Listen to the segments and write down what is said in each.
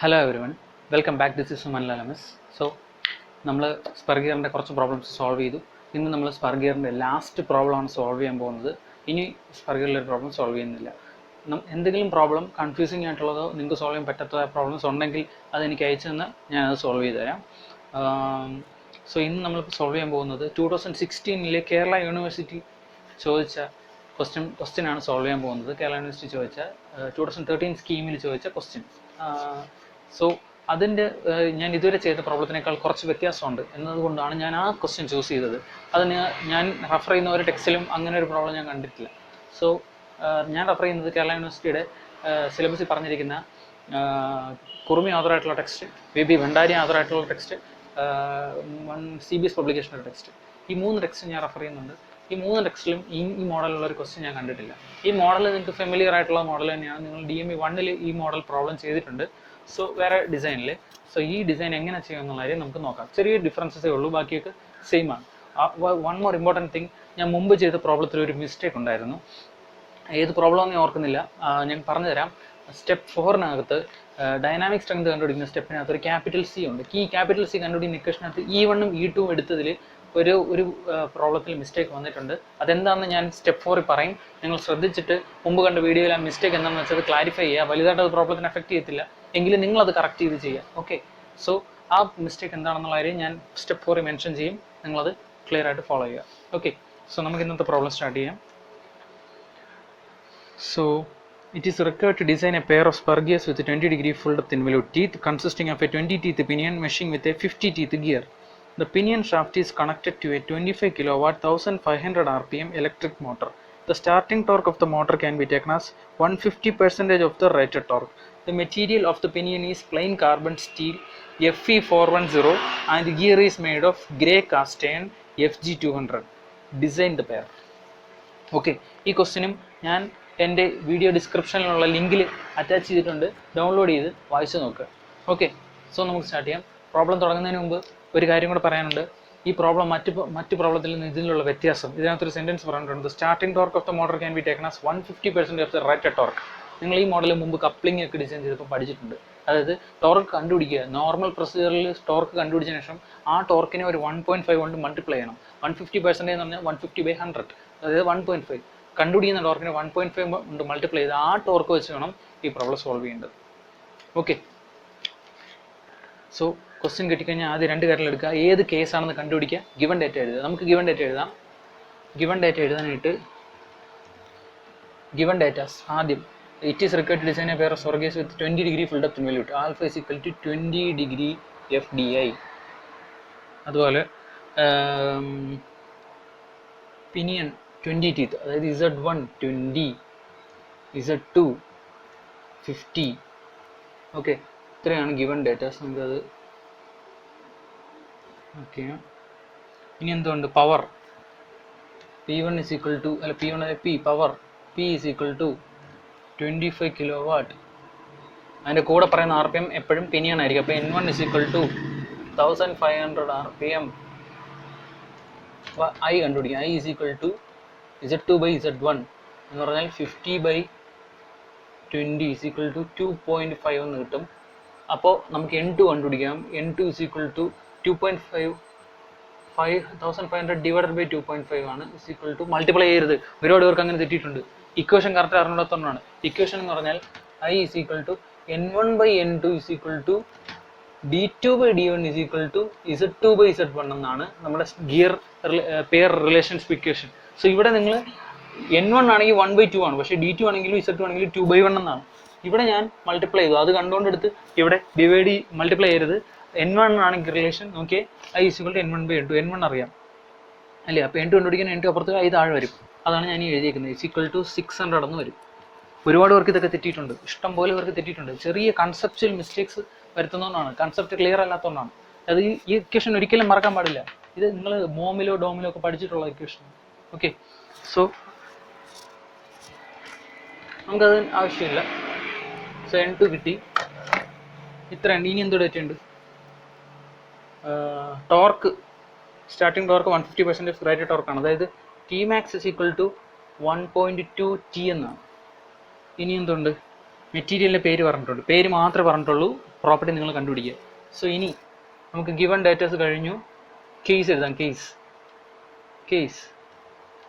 Hello everyone, welcome back. This is Sumanlal. So, നമ്മൾ spur ഗിയറിൻ്റെ കുറച്ച് problems solve ചെയ്തു. ഇന്ന് നമ്മൾ സ്പർ ഗിയറിൻ്റെ ലാസ്റ്റ് പ്രോബ്ലമാണ് സോൾവ് ചെയ്യാൻ പോകുന്നത്. ഇനി സ്പർ ഗിയറിലൊരു പ്രോബ്ലം സോൾവ് ചെയ്യുന്നില്ല. എന്തെങ്കിലും പ്രോബ്ലം കൺഫ്യൂസിങ് ആയിട്ടുള്ളതോ നിങ്ങൾക്ക് സോൾവ് ചെയ്യാൻ പറ്റാത്ത പ്രോബ്ലംസ് ഉണ്ടെങ്കിൽ അതെനിക്ക് അയച്ചു തന്നാൽ ഞാനത് സോൾവ് ചെയ്ത് തരാം. സോ ഇന്ന് നമ്മൾ സോൾവ് ചെയ്യാൻ പോകുന്നത് 2016 കേരള യൂണിവേഴ്സിറ്റി ചോദിച്ച ക്വസ്റ്റ്യനാണ് സോൾവ് ചെയ്യാൻ പോകുന്നത്. കേരള യൂണിവേഴ്സിറ്റി ചോദിച്ച 2013 സ്കീമിൽ ചോദിച്ച ക്വസ്റ്റ്യൻ. സോ അതിൻ്റെ ഞാൻ ഇതുവരെ ചെയ്ത പ്രോബ്ലത്തിനേക്കാൾ കുറച്ച് വ്യത്യാസമുണ്ട് എന്നതുകൊണ്ടാണ് ഞാൻ ആ ക്വസ്റ്റ്യൻ ചൂസ് ചെയ്തത്. അതിന് ഞാൻ റെഫർ ചെയ്യുന്ന ഒരു ടെക്സ്റ്റിലും അങ്ങനെ ഒരു പ്രോബ്ലം ഞാൻ കണ്ടിട്ടില്ല. സോ ഞാൻ റെഫർ ചെയ്യുന്നത് കേരള യൂണിവേഴ്സിറ്റിയുടെ സിലബസിൽ പറഞ്ഞിരിക്കുന്ന കുറുമി ആധാറായിട്ടുള്ള ടെക്സ്റ്റ്, VB ഭണ്ഡാരി ആധാറായിട്ടുള്ള ടെക്സ്റ്റ്, CBS പബ്ലിക്കേഷൻ്റെ ടെക്സ്റ്റ്. ഈ 3 ടെക്സ്റ്റ് ഞാൻ റെഫർ ചെയ്യുന്നുണ്ട്. ഈ 3 ടെക്സ്റ്റിലും ഈ മോഡലുള്ള ഒരു ക്വസ്റ്റ്യൻ ഞാൻ കണ്ടിട്ടില്ല. ഈ മോഡൽ നിങ്ങൾക്ക് ഫെമിലിയർ ആയിട്ടുള്ള മോഡൽ തന്നെയാണ്. നിങ്ങൾ DME 1 ഈ മോഡൽ പ്രോബ്ലം ചെയ്തിട്ടുണ്ട്. സോ വേറെ ഡിസൈനിൽ. സോ ഈ ഡിസൈൻ എങ്ങനെ ചെയ്യുമെന്നുള്ള കാര്യം നമുക്ക് നോക്കാം. ചെറിയ ഡിഫറൻസസേ ഉള്ളൂ, ബാക്കിയൊക്കെ സെയിം ആണ്. വൺ മോർ ഇമ്പോർട്ടൻറ്റ് തിങ്, ഞാൻ മുമ്പ് ചെയ്ത പ്രോബ്ലത്തിൽ ഒരു മിസ്റ്റേക്ക് ഉണ്ടായിരുന്നു. ഏത് പ്രോബ്ലം എന്ന് ഞാൻ ഓർക്കുന്നില്ല, ഞാൻ പറഞ്ഞുതരാം. സ്റ്റെപ്പ് 4-നകത്ത് ഡൈനാമിക് സ്ട്രെങ്ത് കണ്ടുപിടിക്കുന്ന സ്റ്റെപ്പിനകത്ത് ഒരു ക്യാപിറ്റൽ C ഉണ്ട്. ഈ ക്യാപിറ്റൽ C കണ്ടുപിടിക്കുന്ന ഇക്വേഷനകത്ത് E1ഉം E2ഉം എടുത്തതിൽ ഒരു പ്രോബ്ലത്തിൽ മിസ്റ്റേക്ക് വന്നിട്ടുണ്ട്. അതെന്താണെന്ന് ഞാൻ സ്റ്റെപ്പ് 4 പറയും. നിങ്ങൾ ശ്രദ്ധിച്ചിട്ട് മുമ്പ് കണ്ട വീഡിയോയിൽ ആ മിസ്റ്റേക്ക് എന്താണെന്ന് വെച്ചാൽ ക്ലാരിഫൈ ചെയ്യുക. വലുതായിട്ട് അത് പ്രോബ്ലത്തിന് എഫക്റ്റ് ചെയ്യത്തില്ല, എങ്കിലും നിങ്ങളത് കറക്റ്റ് ചെയ്ത് ചെയ്യുക. ഓക്കെ, സോ ആ മിസ്റ്റേക്ക് എന്താണെന്നുള്ള കാര്യം ഞാൻ സ്റ്റെപ്പ് 4 മെൻഷൻ ചെയ്യും. നിങ്ങളത് ക്ലിയർ ആയിട്ട് ഫോളോ ചെയ്യുക. ഓക്കെ, സോ നമുക്ക് ഇന്നത്തെ പ്രോബ്ലം സ്റ്റാർട്ട് ചെയ്യാം. So it is required to design a pair of spur gears with 20-degree full depth involute teeth consisting of a 20-teeth pinion meshing with a 50-teeth gear. The pinion shaft is connected to a 25 kilowatt 1500 rpm electric motor. The starting torque of the motor can be taken as 150% of the rated torque. The material of the pinion is plain carbon steel Fe410 and the gear is made of grey cast iron FG200. Design the pair. Okay, ഈ ക്വസ്റ്റ്യനും ഞാൻ എൻ്റെ video ഡിസ്ക്രിപ്ഷനിലുള്ള ലിങ്കിൽ attach ചെയ്തിട്ടുണ്ട്. Download ചെയ്ത് വായിച്ച് നോക്കുക. Okay, so നമുക്ക് സ്റ്റാർട്ട് ചെയ്യാം. പ്രോബ്ലം തുടങ്ങുന്നതിന് മുമ്പ് ഒരു കാര്യം കൂടെ പറയാനുണ്ട്. ഈ പ്രോബ്ലം മറ്റ് പ്രോബ്ലത്തിൽ നിന്ന് ഇതിലുള്ള വ്യത്യാസം, ഇതിനകത്തൊരു സെൻറ്റൻസ് പറഞ്ഞിട്ടുണ്ട്. Starting torque of the motor can be taken as 150% of the rated torque. നിങ്ങൾ ഈ മോഡൽ മുമ്പ് കപ്ലിംഗ് ഒക്കെ ഡിസൈൻ ചെയ്തപ്പോൾ പഠിച്ചിട്ടുണ്ട്. അതായത് ടോർക്ക് കണ്ടുപിടിക്കുക, നോർമൽ പ്രൊസീജിയറിൽ ടോർക്ക് കണ്ടുപിടിച്ച ശേഷം ആ ടോർക്കിനെ ഒരു 1.5 കൊണ്ട് മൾട്ടിപ്ലൈ ചെയ്യണം. 150% എന്ന് പറഞ്ഞാൽ 150/100, അതായത് 1.5. കണ്ടുപിടിക്കുന്ന ടോർക്കിനെ 1.5 കൊണ്ട് മൾട്ടിപ്ലൈ ചെയ്ത് ആ ടോർക്ക് വെച്ച് വേണം ഈ പ്രോബ്ലം സോൾവ് ചെയ്യേണ്ടത്. ഓക്കെ, സോ ക്വസ്റ്റ്യൻ കിട്ടിക്കഴിഞ്ഞാൽ ആദ്യം 2 കാര്യങ്ങൾ എടുക്കുക. ഏത് കേസാണെന്ന് കണ്ടുപിടിക്കുക, ഗിവൺ ഡേറ്റ എഴുതുക. നമുക്ക് ഗിവൺ ഡേറ്റ എഴുതാം. ഗിവൺ ഡേറ്റ എഴുതാനായിട്ട് ഗിവൺ ഡേറ്റാസ് ആദ്യം it is required to design a pair of spur gears with 20-degree full depth involute. Alpha is equal to 20 FDI. അതുപോലെ പിനിയൻ 20 teeth, അതായത് Z1 20, Z2 50. ഓക്കെ, ഇത്രയാണ് given datas. നമുക്കത് okay. ഇനി എന്തുകൊണ്ട് power P1 is equal to power P is equal to 25 kilowatt. അതിൻ്റെ കൂടെ പറയുന്ന RPM എപ്പോഴും പിനിയൻ ആയിരിക്കും. അപ്പോൾ N1 is equal to 1500 RPM. I കണ്ടുപിടിക്കാം. I is equal to Z2/Z1 എന്ന് പറഞ്ഞാൽ 50/20 is equal to 2.5 എന്ന് കിട്ടും. അപ്പോൾ നമുക്ക് N2 കണ്ടുപിടിക്കാം. N2 is equal to 2.5, 1500 divided by 2.5 ആണ്. is equal to മൾട്ടിപ്ലൈ ചെയ്യരുത്, ഒരുപാട് പേർക്ക് അങ്ങനെ തെറ്റിയിട്ടുണ്ട്. ഇക്വേഷൻ കറക്റ്റ് അറിഞ്ഞിടത്തോണ്ടാണ്. ഇക്വേഷൻ എന്ന് പറഞ്ഞാൽ I is equal to N1/N2 is equal to D2/D1 is equal to Z2/Z1 എന്നാണ് നമ്മുടെ gear pair relationship equation. So ഇവിടെ നിങ്ങൾ N1 ആണെങ്കിൽ 1/2 ആണ്, പക്ഷേ D2 ആണെങ്കിലും Z2 ആണെങ്കിലും 2/1 എന്നാണ്. ഇവിടെ ഞാൻ മൾട്ടിപ്ലൈ ചെയ്തു, അത് കണ്ടുകൊണ്ടെടുത്ത് ഇവിടെ മൾട്ടിപ്ലൈ ചെയ്യരുത്. N1 ആണെങ്കിൽ relation okay. I is equal to N1/N2. N1 അറിയാം അല്ലേ? അപ്പോൾ N2 കണ്ടുപിടിക്കാൻ N2 അപ്പുറത്ത് I താഴെ വരും. അതാണ് ഞാൻ ഈ എഴുതിയിരിക്കുന്നത്. is equal to 600 എന്ന് വരും. ഒരുപാട് പേർക്ക് ഇതൊക്കെ തെറ്റിയിട്ടുണ്ട്, ഇഷ്ടം പോലെ പേർക്ക് തെറ്റിയിട്ടുണ്ട്. ചെറിയ കൺസെപ്ച്വൽ മിസ്റ്റേക്സ് വരുത്തുന്നതുകൊണ്ടാണ്, കൺസെപ്റ്റ് ക്ലിയർ അല്ലാത്തതുകൊണ്ടാണ്. അത് ഈ ഇക്വേഷൻ ഒരിക്കലും മറക്കാൻ പാടില്ല. ഇത് നിങ്ങൾ മോമിലോ ഡോമിലോ ഒക്കെ പഠിച്ചിട്ടുള്ള ഇക്വേഷൻ. ഓക്കെ, സോ നമുക്കത് ആവശ്യമില്ല. സോ N2 കിട്ടി. ഇത്രയുണ്ട്. ഇനി എന്തോ ഡേറ്റ ഉണ്ട്? Torque, starting torque 150% of rated ടോർക്കാണ്. അതായത് Tmax is equal to 1.2 T എന്നാണ്. ഇനി എന്തുണ്ട്? മെറ്റീരിയലിൻ്റെ പേര് പറഞ്ഞിട്ടുണ്ട്, പേര് മാത്രമേ പറഞ്ഞിട്ടുള്ളൂ. പ്രോപ്പർട്ടി നിങ്ങൾ കണ്ടുപിടിക്കുക. സോ ഇനി നമുക്ക് ഗിവൺ ഡേറ്റാസ് കഴിഞ്ഞു. കേസ് എഴുതാം. കേസ്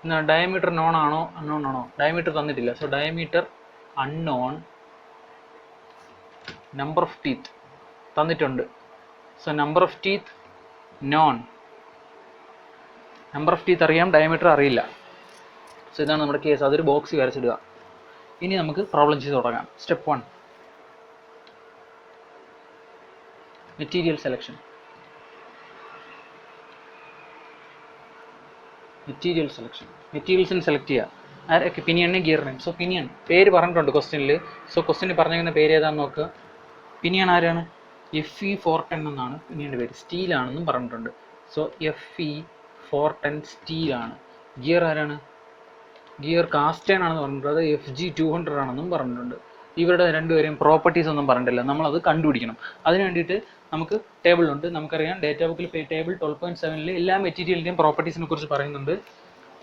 എന്നാ ഡയമീറ്റർ നോൺ ആണോ അൺനോൺ ആണോ? ഡയമീറ്റർ തന്നിട്ടില്ല. So diameter unknown, number of teeth തന്നിട്ടുണ്ട്. So number of teeth known. Number of teeth അറിയാം, ഡയമീറ്റർ അറിയില്ല. സോ ഇതാണ് നമ്മുടെ കേസ്. അതൊരു ബോക്സ് വരച്ചിടുക. ഇനി നമുക്ക് പ്രോബ്ലം ചെയ്ത് തുടങ്ങാം. Step 1, material selection. മെറ്റീരിയൽസിന് സെലക്ട് ചെയ്യുക. ആരൊക്കെ? പിനിയണിനെ ഗിയറിനെ. സോ പിനിയൺ പേര് പറഞ്ഞിട്ടുണ്ട് ക്വസ്റ്റ്യനിൽ. സോ ക്വസ്റ്റ്യനിൽ പറഞ്ഞിരിക്കുന്ന പേര് ഏതാണെന്ന് നോക്കുക. പിനിയൺ ആരാണ്? FE410 എന്നാണ് പിനിയൻ്റെ പേര്. സ്റ്റീലാണെന്നും പറഞ്ഞിട്ടുണ്ട്. So FE410 സ്റ്റീലാണ്. ഗിയർ ആരാണ്? ഗിയർ കാസ്റ്റേൺ ആണെന്ന് പറഞ്ഞിട്ടുണ്ട്. അത് FG200 ആണെന്നും പറഞ്ഞിട്ടുണ്ട്. ഇവരുടെ രണ്ടുപേരെയും പ്രോപ്പർട്ടീസ് ഒന്നും പറഞ്ഞിട്ടില്ല. നമ്മളത് കണ്ടുപിടിക്കണം. അതിന് വേണ്ടിയിട്ട് നമുക്ക് ടേബിളുണ്ട്. നമുക്കറിയാം ഡേറ്റാ ബുക്കിൽ ടേബിൾ 12.7 എല്ലാ മെറ്റീരിയലിൻ്റെയും പ്രോപ്പർട്ടീസിനെ കുറിച്ച് പറയുന്നുണ്ട്.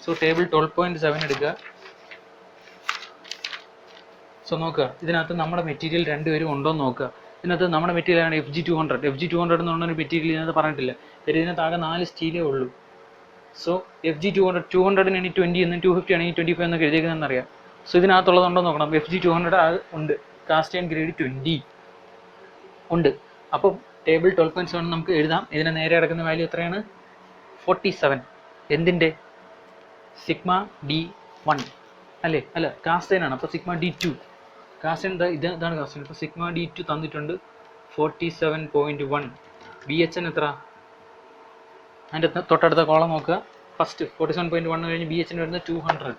സോ ടേബിൾ 12.7 എടുക്കുക. സോ നോക്കുക, ഇതിനകത്ത് നമ്മുടെ മെറ്റീരിയൽ രണ്ടുപേരും ഉണ്ടോ എന്ന് നോക്കുക. ഇതിനകത്ത് നമ്മുടെ മെറ്റീരിയലാണ് FG200 എന്ന് പറഞ്ഞൊരു മെറ്റീരിയൽ ഇതിനകത്ത് പറഞ്ഞിട്ടില്ല. ഇതിനകത്ത് ആകെ 4 സ്റ്റീലേ ഉള്ളൂ. സോ FG200 200 20 എന്നും 250 ആണെങ്കിൽ 25 എന്നൊക്കെ എഴുതിയേക്കുന്നതെന്ന് അറിയാം. സോ ഇതിനകത്തുള്ളതുണ്ടോ നോക്കണം. FG200 ഉണ്ട്. കാസ്റ്റേൺ ഗ്രേഡ് 20 ഉണ്ട്. അപ്പം ടേബിൾ 12.7 നമുക്ക് എഴുതാം. ഇതിനെ നേരെ കിടക്കുന്ന വാല്യൂ എത്രയാണ്? 47. എന്തിൻ്റെ? സിഗ്മ D1 അല്ലേ? അല്ല, കാസ്റ്റേൺ ആണ്. അപ്പോൾ സിഗ്മ D2. കാസ്റ്റേൺ ഇതാണ് കാസ്റ്റേൺ. അപ്പോൾ സിഗ്മ D2 തന്നിട്ടുണ്ട് 47.1. BHN എത്ര? അതിൻ്റെ തൊട്ടടുത്ത കോളം നോക്കുക. ഫസ്റ്റ് 47.1 കഴിഞ്ഞ് BHN വരുന്നത് 200.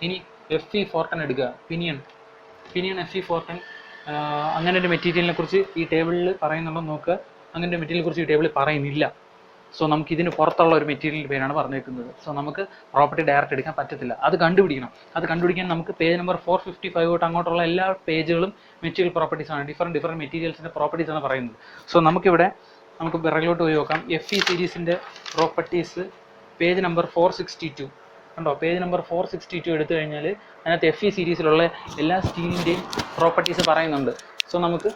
ഇനി FE410 എടുക്കുക. പിനിയൺ FE410. അങ്ങനെ ഒരു മെറ്റീരിയലിനെ കുറിച്ച് ഈ ടേബിളിൽ പറയുന്നുണ്ടോ നോക്കുക. അങ്ങനെ ഒരു മെറ്റീരിയലിനെ കുറിച്ച് ഈ ടേബിളിൽ പറയുന്നില്ല. സോ നമുക്ക് ഇതിന് പുറത്തുള്ള ഒരു മെറ്റീരിയലിൻ്റെ പേരാണ് പറഞ്ഞേക്കുന്നത്. സോ നമുക്ക് പ്രോപ്പർട്ടി ഡയറക്റ്റ് എടുക്കാൻ പറ്റത്തില്ല. അത് കണ്ടുപിടിക്കണം. അത് കണ്ടുപിടിക്കാൻ നമുക്ക് പേജ് നമ്പർ 455 തൊട്ട് അങ്ങോട്ടുള്ള എല്ലാ പേജുകളും മെറ്റീരിയൽ പ്രോപ്പർട്ടീസാണ്. ഡിഫറെൻറ്റ് മെറ്റീരിയൽസിൻ്റെ പ്രോപ്പർട്ടീസാണ് പറയുന്നത്. സോ നമുക്ക് പിറകിലോട്ട് പോയി നോക്കാം. FE സീരീസിൻ്റെ പ്രോപ്പർട്ടീസ് പേജ് നമ്പർ 462 കണ്ടോ. പേജ് നമ്പർ 462 എടുത്തു കഴിഞ്ഞാൽ അതിനകത്ത് FE സീരീസിലുള്ള എല്ലാ സ്റ്റീലിൻ്റെയും പ്രോപ്പർട്ടീസ് പറയുന്നുണ്ട്. സോ നമുക്ക്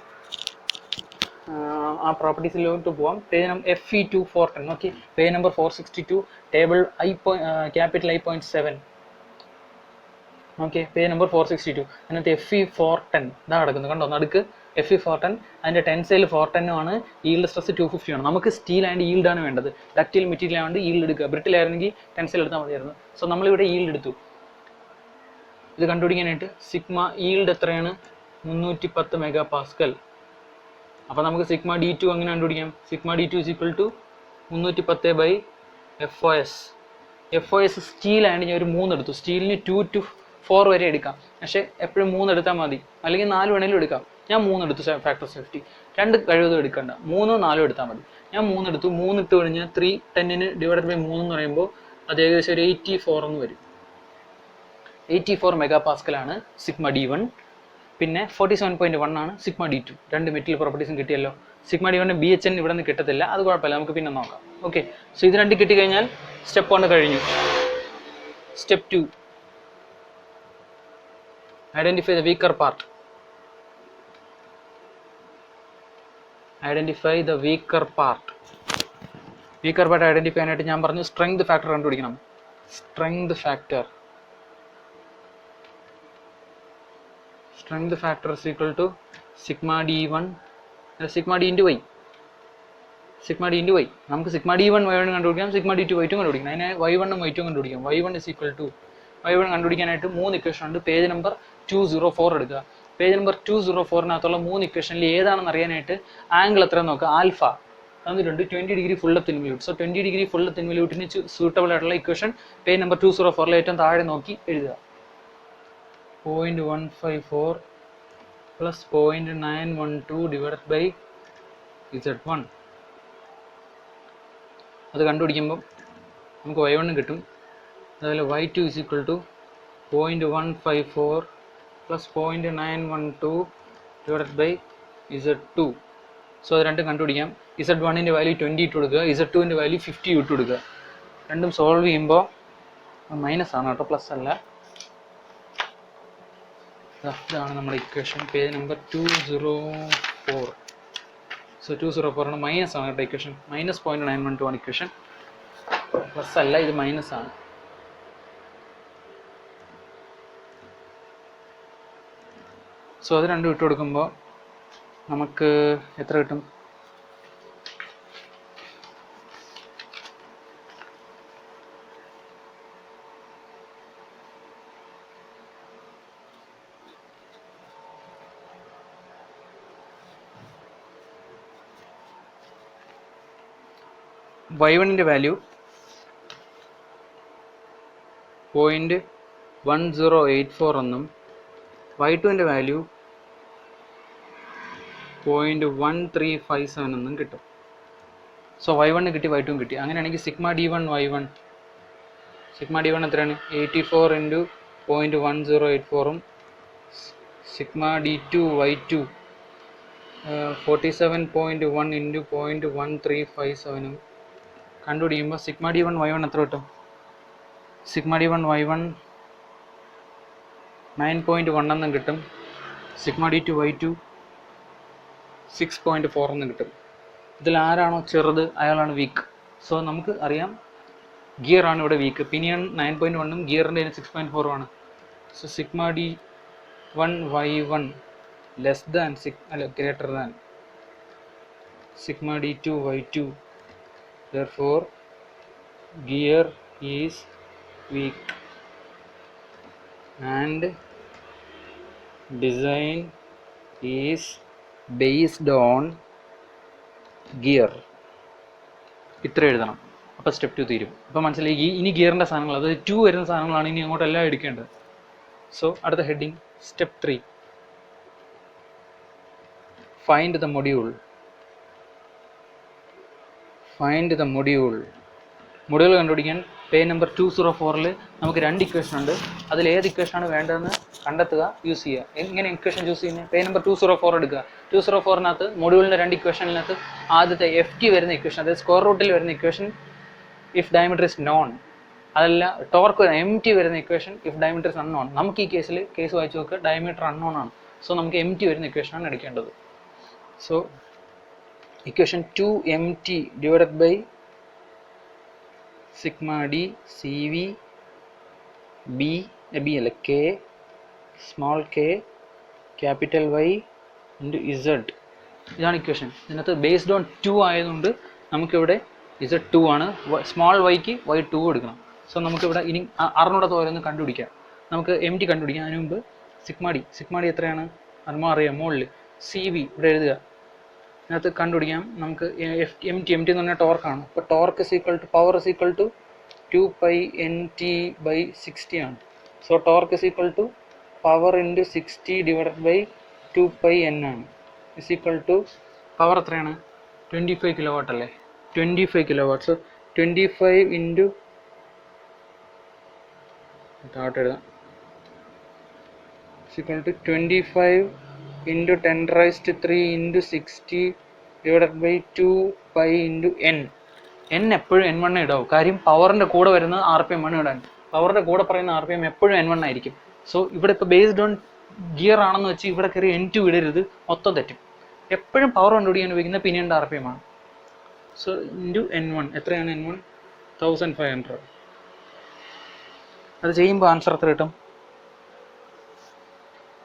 ആ പ്രോപ്പർട്ടീസിലോട്ട് പോവാം. Page number FE210. Okay, page number 462 table capital I.7. Okay, page number 462 അതിനകത്ത് FE410 ഇതാ കിടക്കുന്നത് കണ്ടോ. നടുക്ക് FE410. അതിൻ്റെ ടെൻസൈൽ 410 ആണ്. ഈൽഡ് സ്ട്രെസ് 250 ആണ്. നമുക്ക് സ്റ്റീൽ ആൻഡ് ഈൽഡാണ് വേണ്ടത്. ഡക്റ്റൈൽ മെറ്റീരിയൽ ആയതുകൊണ്ട് ഈൽഡ് എടുക്കുക. ബ്രിട്ടിൽ ആയിരുന്നെങ്കിൽ ടെൻസൈൽ എടുത്താൽ മതിയായിരുന്നു. സോ നമ്മളിവിടെ ഈൽഡ് എടുത്തു. ഇത് കണ്ടുപിടിക്കാനായിട്ട് സിഗ്മ ഈൽഡ് എത്രയാണ്? 310 MPa. അപ്പോൾ നമുക്ക് സിഗ്മ D2 അങ്ങനെ കണ്ടുപിടിക്കാം. Sigma D2 = 310/FOS. FOS steel ആയതുകൊണ്ട് ഞാൻ ഒരു 3 എടുത്തു. സ്റ്റീലിന് 2 to 4 വരെ എടുക്കാം. പക്ഷേ എപ്പോഴും 3 എടുത്താൽ മതി. അല്ലെങ്കിൽ 4 വേണമെങ്കിലും എടുക്കാം. ഞാൻ 3 എടുത്തു. ഫാക്ടർ സേഫ്റ്റി 2 കഴിവതും എടുക്കണ്ട. 3 4 എടുത്താൽ മതി. ഞാൻ 3 എടുത്തു. 3 ഇട്ട് കഴിഞ്ഞാൽ 310 ഡിവൈഡഡ് ബൈ 3 എന്ന് പറയുമ്പോൾ അത് ഏകദേശം ഒരു 84 എന്ന് വരും. 84 MPa ആണ് സിഗ്മ D1. പിന്നെ 47.1 ആണ് സിഗ്മ D2. രണ്ട് മെറ്റീരിയൽ പ്രോപ്പർട്ടീസും കിട്ടിയല്ലോ. സിഗ്മ D1 BHN ഇവിടെ നിന്ന് കിട്ടത്തില്ല. അത് കുഴപ്പമില്ല, നമുക്ക് പിന്നെ നോക്കാം. ഓക്കെ, സോ ഇത് രണ്ട് കിട്ടിക്കഴിഞ്ഞാൽ സ്റ്റെപ്പ് 1 കഴിഞ്ഞു. Step 2, identify the weaker part. Weaker part identify ചെയ്യാനായിട്ട് ഞാൻ പറഞ്ഞു സ്ട്രെങ്ത് ഫാക്ടർ കണ്ടുപിടിക്കണം. Strength factor is equal to sigma D1 sigma D into Y. നമുക്ക് സിഗ്മ D1 Y1 കണ്ടുപിടിക്കാം. സിഗ്മ D2 Y2 കണ്ടുപിടിക്കണം. അതിനെ Y1 ഉം Y2 കണ്ടുപിടിക്കാം. Y1 is equal to Y1 കണ്ടുപിടിക്കാനായിട്ട് 3 ഇക്വേഷൻ ഉണ്ട്. പേജ് നമ്പർ 204 എടുക്കുക. പേജ് നമ്പർ 204-നകത്തുള്ള 3 ഇക്വേഷനിൽ ഏതാണെന്ന് അറിയാനായിട്ട് ആംഗിൾ എത്രയെന്ന് നോക്കുക. ആൽഫ തന്നിട്ടുണ്ട് 20 degree full length involute. So 20 degree full length ഇൻവല്യൂട്ടിന് സൂട്ടബിൾ ആയിട്ടുള്ള ഇക്വേഷൻ പേജ് നമ്പർ 204 ഏറ്റവും താഴെ നോക്കി എഴുതുക. 0.154 plus 0.912 divided by Z1. അത് കണ്ടുപിടിക്കുമ്പോൾ നമുക്ക് Y1 കിട്ടും. അതുപോലെ Y2 is equal to 0.154 plus 0.912 divided by Z2. So അത് രണ്ടും കണ്ടുപിടിക്കാം. Z1-ൻ്റെ വാല്യൂ 20 ഇട്ട് കൊടുക്കുക. Z2-ൻ്റെ വാല്യൂ 50 ഇട്ട് കൊടുക്കുക. രണ്ടും സോൾവ് ചെയ്യുമ്പോൾ മൈനസ് ആണ് കേട്ടോ, പ്ലസ് അല്ല. ഇതാണ് നമ്മുടെ ഇക്വേഷൻ, പേജ് നമ്പർ 204. സോ 204 ആണ്, മൈനസ് ആണ് കേട്ടോ ഇക്വേഷൻ, -0.912 ആണ് ഇക്വേഷൻ, പ്ലസ് അല്ല, ഇത് മൈനസ് ആണ്. സോ അത് രണ്ടും ഇട്ട് കൊടുക്കുമ്പോൾ നമുക്ക് എത്ര കിട്ടും? y1ൻ്റെ വാല്യൂ 0.1084 എന്നും y2ൻ്റെ വാല്യൂ 0.1357 എന്നും കിട്ടും. സോ y1 കിട്ടി, y2 കിട്ടി. അങ്ങനെയാണെങ്കിൽ സിഗ്മ d1 y1 എത്രയാണ്? 84 × 0.1084 sigma d2 y2 47.1 × 0.1357 കണ്ടുപിടിക്കുമ്പോൾ sigma d1 y1 എത്ര കിട്ടും? സിഗ്മ d1 y1 9.1 എന്നും കിട്ടും. സിഗ്മ d2 y2 6.4 എന്നും കിട്ടും. ഇതിൽ ആരാണോ ചെറുത് അയാളാണ് വീക്ക്. സോ നമുക്ക് അറിയാം ഗിയർ ആണ് ഇവിടെ വീക്ക്. പിനിയൺ 9.1 ഗിയറിൻ്റെ 6.4 ആണ്. So sigma d1 y1 less than greater than sigma d2 y2. Therefore gear is weak and design is based on gear. ഇത്ര എഴുതണം. അപ്പോൾ സ്റ്റെപ്പ് 2 തീരും. അപ്പോൾ മനസ്സിലായി ഇനി ഗിയറിൻ്റെ സാധനങ്ങൾ, അതായത് 2 വരുന്ന സാധനങ്ങളാണ് ഇനി അങ്ങോട്ടെല്ലാം എടുക്കേണ്ടത്. സോ അടുത്ത heading step 3, find the module. Module കണ്ടുപിടിക്കാൻ പേജ് നമ്പർ 204 നമുക്ക് 2 ഇക്വേഷൻ ഉണ്ട്. അതിൽ ഏത് ഇക്വേഷനാണ് വേണ്ടതെന്ന് കണ്ടെത്തുക, യൂസ് ചെയ്യുക. എങ്ങനെ ഇക്വേഷൻ ചൂസ് ചെയ്യുന്നത്? പേജ് നമ്പർ 204 എടുക്കുക. 204-നകത്ത് മൊഡ്യൂളിൻ്റെ 2 ഇക്വേഷനിനകത്ത് ആദ്യത്തെ FT വരുന്ന ഇക്വേഷൻ, അതായത് സ്ക്വയർ റൂട്ടിൽ വരുന്ന equation if diameter is known, അതല്ല ടോർക്ക് MT വരുന്ന equation if diameter is unknown. നമുക്ക് ഈ കേസ് വായിച്ചു നോക്കുക, ഡയമീറ്റർ അൺനോൺ ആണ്. സോ നമുക്ക് MT വരുന്ന ഇക്വേഷനാണ് എടുക്കേണ്ടത്. So equation 2MT divided by sigma d CV B അല്ല K small k capital Y into Z. ഇതാണ് ഇക്വേഷൻ. ഇതിനകത്ത് ബേസ്ഡ് ഓൺ 2 ആയതുകൊണ്ട് നമുക്കിവിടെ Z2 ആണ്, സ്മോൾ y-ക്ക് Y2 എടുക്കണം. സോ നമുക്കിവിടെ ഇനി അറിഞ്ഞൂടാത്ത ഓരോന്ന് കണ്ടുപിടിക്കാം. നമുക്ക് MT കണ്ടുപിടിക്കാം. അതിന് മുമ്പ് സിഗ്മ d എത്രയാണ് അറിയാം, മുകളിൽ CV ഇവിടെ എഴുതുക. ഇതിനകത്ത് കണ്ടുപിടിക്കാം നമുക്ക് MT എന്ന് പറഞ്ഞാൽ ടോർക്കാണ്. അപ്പോൾ torque power is equal to 2πnt/60 ആണ്. So torque is equal to power into 60 divided by 2πn ആണ്. ഇസ് ഈക്വൽ ടു പവർ എത്രയാണ്? 25 കിലോവാട്ട് അല്ലേ? 25 കിലോവാട്ട്. സോ 25 ഇൻറ്റു എഴുതാം, is equal to 25 into 10⁻³ into 60 divided by 2π into n. n എപ്പോഴും n1 ഇടാവും. കാര്യം പവറിൻ്റെ കൂടെ വരുന്നത് RPM ആണ് ഇടാൻ. പവറിൻ്റെ കൂടെ പറയുന്ന RPM എപ്പോഴും n1 ആയിരിക്കും. സോ ഇവിടെ ഇപ്പോൾ ബേസ്ഡ് ഓൺ ഗിയർ ആണെന്ന് വെച്ച് ഇവിടെ കയറി n2 ഇടരുത്, മൊത്തം തെറ്റും. എപ്പോഴും പവർ കണ്ടുപിടിക്കാൻ ഉപയോഗിക്കുന്ന പിനിയൻ്റെ RPM ആണ്. സോ ഇൻറ്റു n1 എത്രയാണ്? n1 1500. അത് ചെയ്യുമ്പോൾ ആൻസർ എത്ര കിട്ടും?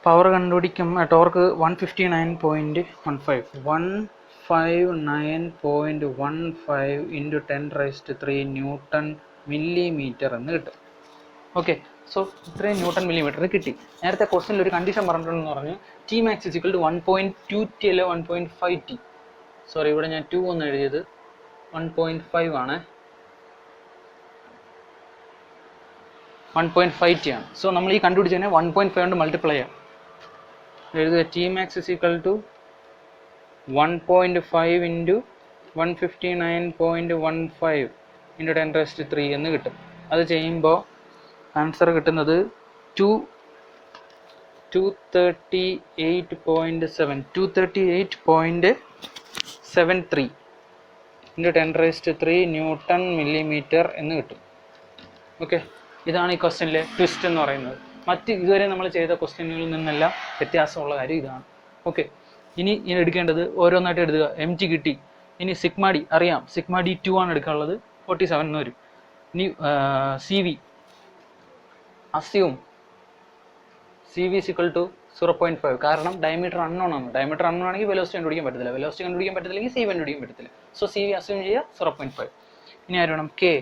പവർ കണ്ടുപിടിക്കും, ടോർക്ക് 159.15 ഇൻറ്റു 10⁻³ ന്യൂട്ടൺ മില്ലിമീറ്റർ എന്ന് കിട്ടും. ഓക്കെ, സോ ഇത്രയും ന്യൂട്ടൺ മില്ലിമീറ്റർ കിട്ടി. നേരത്തെ ക്വസ്റ്റ്യനിൽ ഒരു കണ്ടീഷൻ പറഞ്ഞിട്ടുണ്ടെന്ന് പറഞ്ഞു, Tmax = 1.2T അല്ല 1.5T. സോറി, ഇവിടെ ഞാൻ 2 എന്ന് എഴുതിയത് 1.5 ആണ്, 1.5T ആണ്. സോ നമ്മൾ ഈ കണ്ടുപിടിച്ചതിനെ 1.5 കൊണ്ട് മൾട്ടിപ്ലൈ ചെയ്യാം. എഴുതുക Tmax = 1.5 ഇൻറ്റു 159.15 ഇൻറ്റു 10⁻³ എന്ന് കിട്ടും. അത് ചെയ്യുമ്പോൾ ആൻസർ കിട്ടുന്നത് 238.73 ഇൻറ്റു 10⁻³ ന്യൂട്ടൺ മില്ലിമീറ്റർ എന്ന് കിട്ടും. ഓക്കെ, ഇതാണ് ഈ ക്വസ്റ്റ്യനിലെ ട്വിസ്റ്റ് എന്ന് പറയുന്നത്. മറ്റ് ഇതുവരെ നമ്മൾ ചെയ്ത ക്വസ്റ്റ്യനുകളിൽ നിന്നെല്ലാം വ്യത്യാസമുള്ള കാര്യം ഇതാണ്. ഓക്കെ, ഇനി എടുക്കേണ്ടത് ഓരോന്നായിട്ട് എടുക്കുക. എം ടി കിട്ടി. ഇനി സിഗ്മ ഡി അറിയാം, സിഗ്മ ഡി 2 ആണ് എടുക്കാനുള്ളത്, 47 എന്ന് വരും. ഇനി C V assume C V equal to 0.5, കാരണം ഡയമീറ്റർ അൺനോൺ ആണ്. ഡയമീറ്റർ അൺനോൺ ആണെങ്കിൽ വെലോസിറ്റി കണ്ടുപിടിക്കാൻ പറ്റത്തില്ല, വെലോസിറ്റി കണ്ടുപിടിക്കാൻ പറ്റത്തില്ലെങ്കിൽ സി വി കണ്ടുപിടിക്കാൻ പറ്റത്തില്ല. സോ സി വി അസ്യൂം ചെയ്യുക 0.5. ഇനി ആര് വേണം? കെ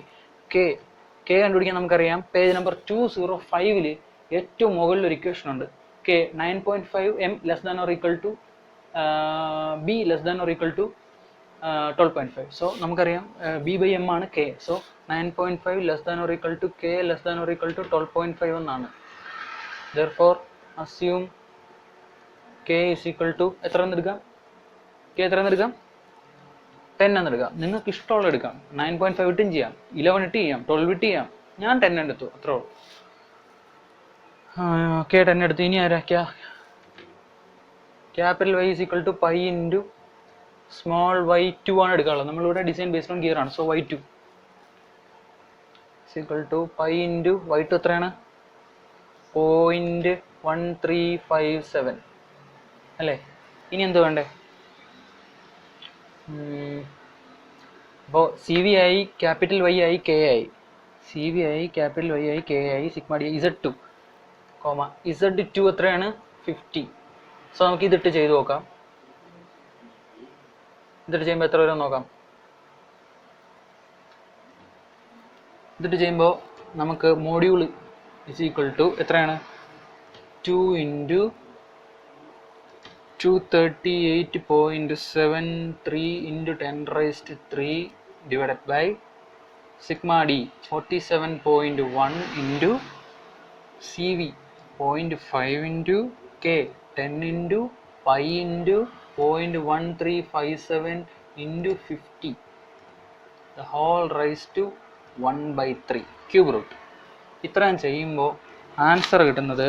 കണ്ടുപിടിക്കാൻ നമുക്കറിയാം. പേജ് നമ്പർ 205 ഏറ്റവും മുകളിൽ ഒരു ഇക്വേഷൻ ഉണ്ട്. K 9.5 m less than or equal to B less than or equal to 12.5. So നമുക്കറിയാം ബി ബൈ എം ആണ് K. So 9.5 less than or equal to K less than or equal to 12.5 എന്നാണ്. therefore assume k is equal to എത്ര എന്നെടുക്കാം? k എത്ര എന്നെടുക്കാം? 10 എന്നെടുക്കാം. നിങ്ങൾക്ക് ഇഷ്ടമുള്ള എടുക്കാം. 9.5 ഇട്ടും ചെയ്യാം, 11 ഇട്ട് ചെയ്യാം, 12 ഇട്ട് ചെയ്യാം. ഞാൻ 10 എടുത്തു, അത്രേ ഉള്ളൂ. k 10 എടുത്തു. ഇനി ആരാ? Capital y is equal to pi into small y2 ആണ് എടുക്കാനുള്ളത്. നമ്മളിവിടെ ഡിസൈൻ ബേസ്ഡ് ഓൺ ഗിയർ ആണ്. So y2 is equal to pi into y2 എത്രയാണ്? 0.1357 അല്ലേ? ഇനി എന്ത് വേണ്ടേ? അപ്പോൾ സി വി ആയി, ക്യാപിറ്റൽ വൈ ആയി, കെ ആയി. സി വി ആയി, ക്യാപിറ്റൽ വൈ ആയി, കെ ആയി, sigma D Z2 comma Z2 എത്രയാണ്? 50. സോ നമുക്ക് ഇതിട്ട് ചെയ്ത് നോക്കാം. ഇതിട്ട് ചെയ്യുമ്പോൾ എത്ര വരും നോക്കാം. ഇതിട്ട് ചെയ്യുമ്പോൾ നമുക്ക് മോഡ്യൂൾ is equal to എത്രയാണ്? 2 into 238.73 into 10 raised to 3 divided by sigma d 47.1 into cv 0.5 into k 10 into pi into 0.1357 into 50 the whole raised to 1/3 cube root. ഇത്രയും ചെയ്യുമ്പോൾ ആൻസർ കിട്ടുന്നത്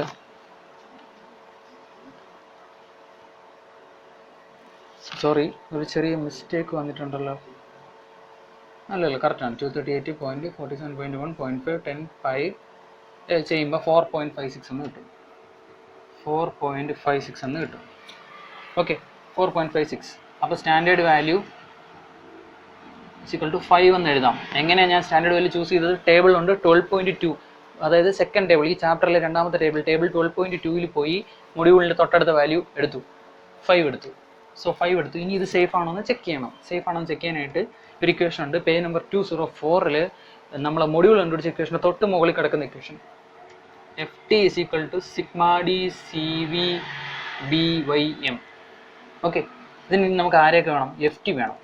സോറി ഒരു ചെറിയ മിസ്റ്റേക്ക് വന്നിട്ടുണ്ടല്ലോ. അല്ലല്ലോ, കറക്റ്റാണ്. 238.47.1.5 ചെയ്യുമ്പോൾ 4.56 എന്ന് കിട്ടും. 4.56 എന്ന് കിട്ടും. ഓക്കെ, 4.56. അപ്പോൾ സ്റ്റാൻഡേർഡ് വാല്യൂ ഈക്വൽ ടു 5 എന്ന് എഴുതാം. എങ്ങനെയാണ് ഞാൻ സ്റ്റാൻഡേർഡ് വാല്യൂ ചൂസ് ചെയ്തത്? ടേബിൾ ഉണ്ട് 12.2, അതായത് സെക്കൻഡ് ടേബിൾ, ഈ ചാപ്റ്ററിലെ രണ്ടാമത്തെ ടേബിൾ 12.2 പോയി മൊഡ്യൂളിൻ്റെ തൊട്ടടുത്ത വാല്യൂ എടുത്തു, 5 എടുത്തു. സോ 5 എടുത്തു. ഇനി ഇത് സേഫ് ആണോ എന്ന് ചെക്ക് ചെയ്യണം. സേഫ് ആണോ എന്ന് ചെക്ക് ചെയ്യാനായിട്ട് ഒരു ഇക്വേഷൻ ഉണ്ട്. പേജ് നമ്പർ 204 നമ്മളെ മൊഡ്യൂൾ കണ്ടുപിടിച്ച ഇക്വേഷൻ്റെ തൊട്ട് മുകളിൽ കിടക്കുന്ന equation F T is equal to sigma D C V B Y M. Okay, ഇതിന് നമുക്ക് ആരെയൊക്കെ വേണം? എഫ് ടി വേണം.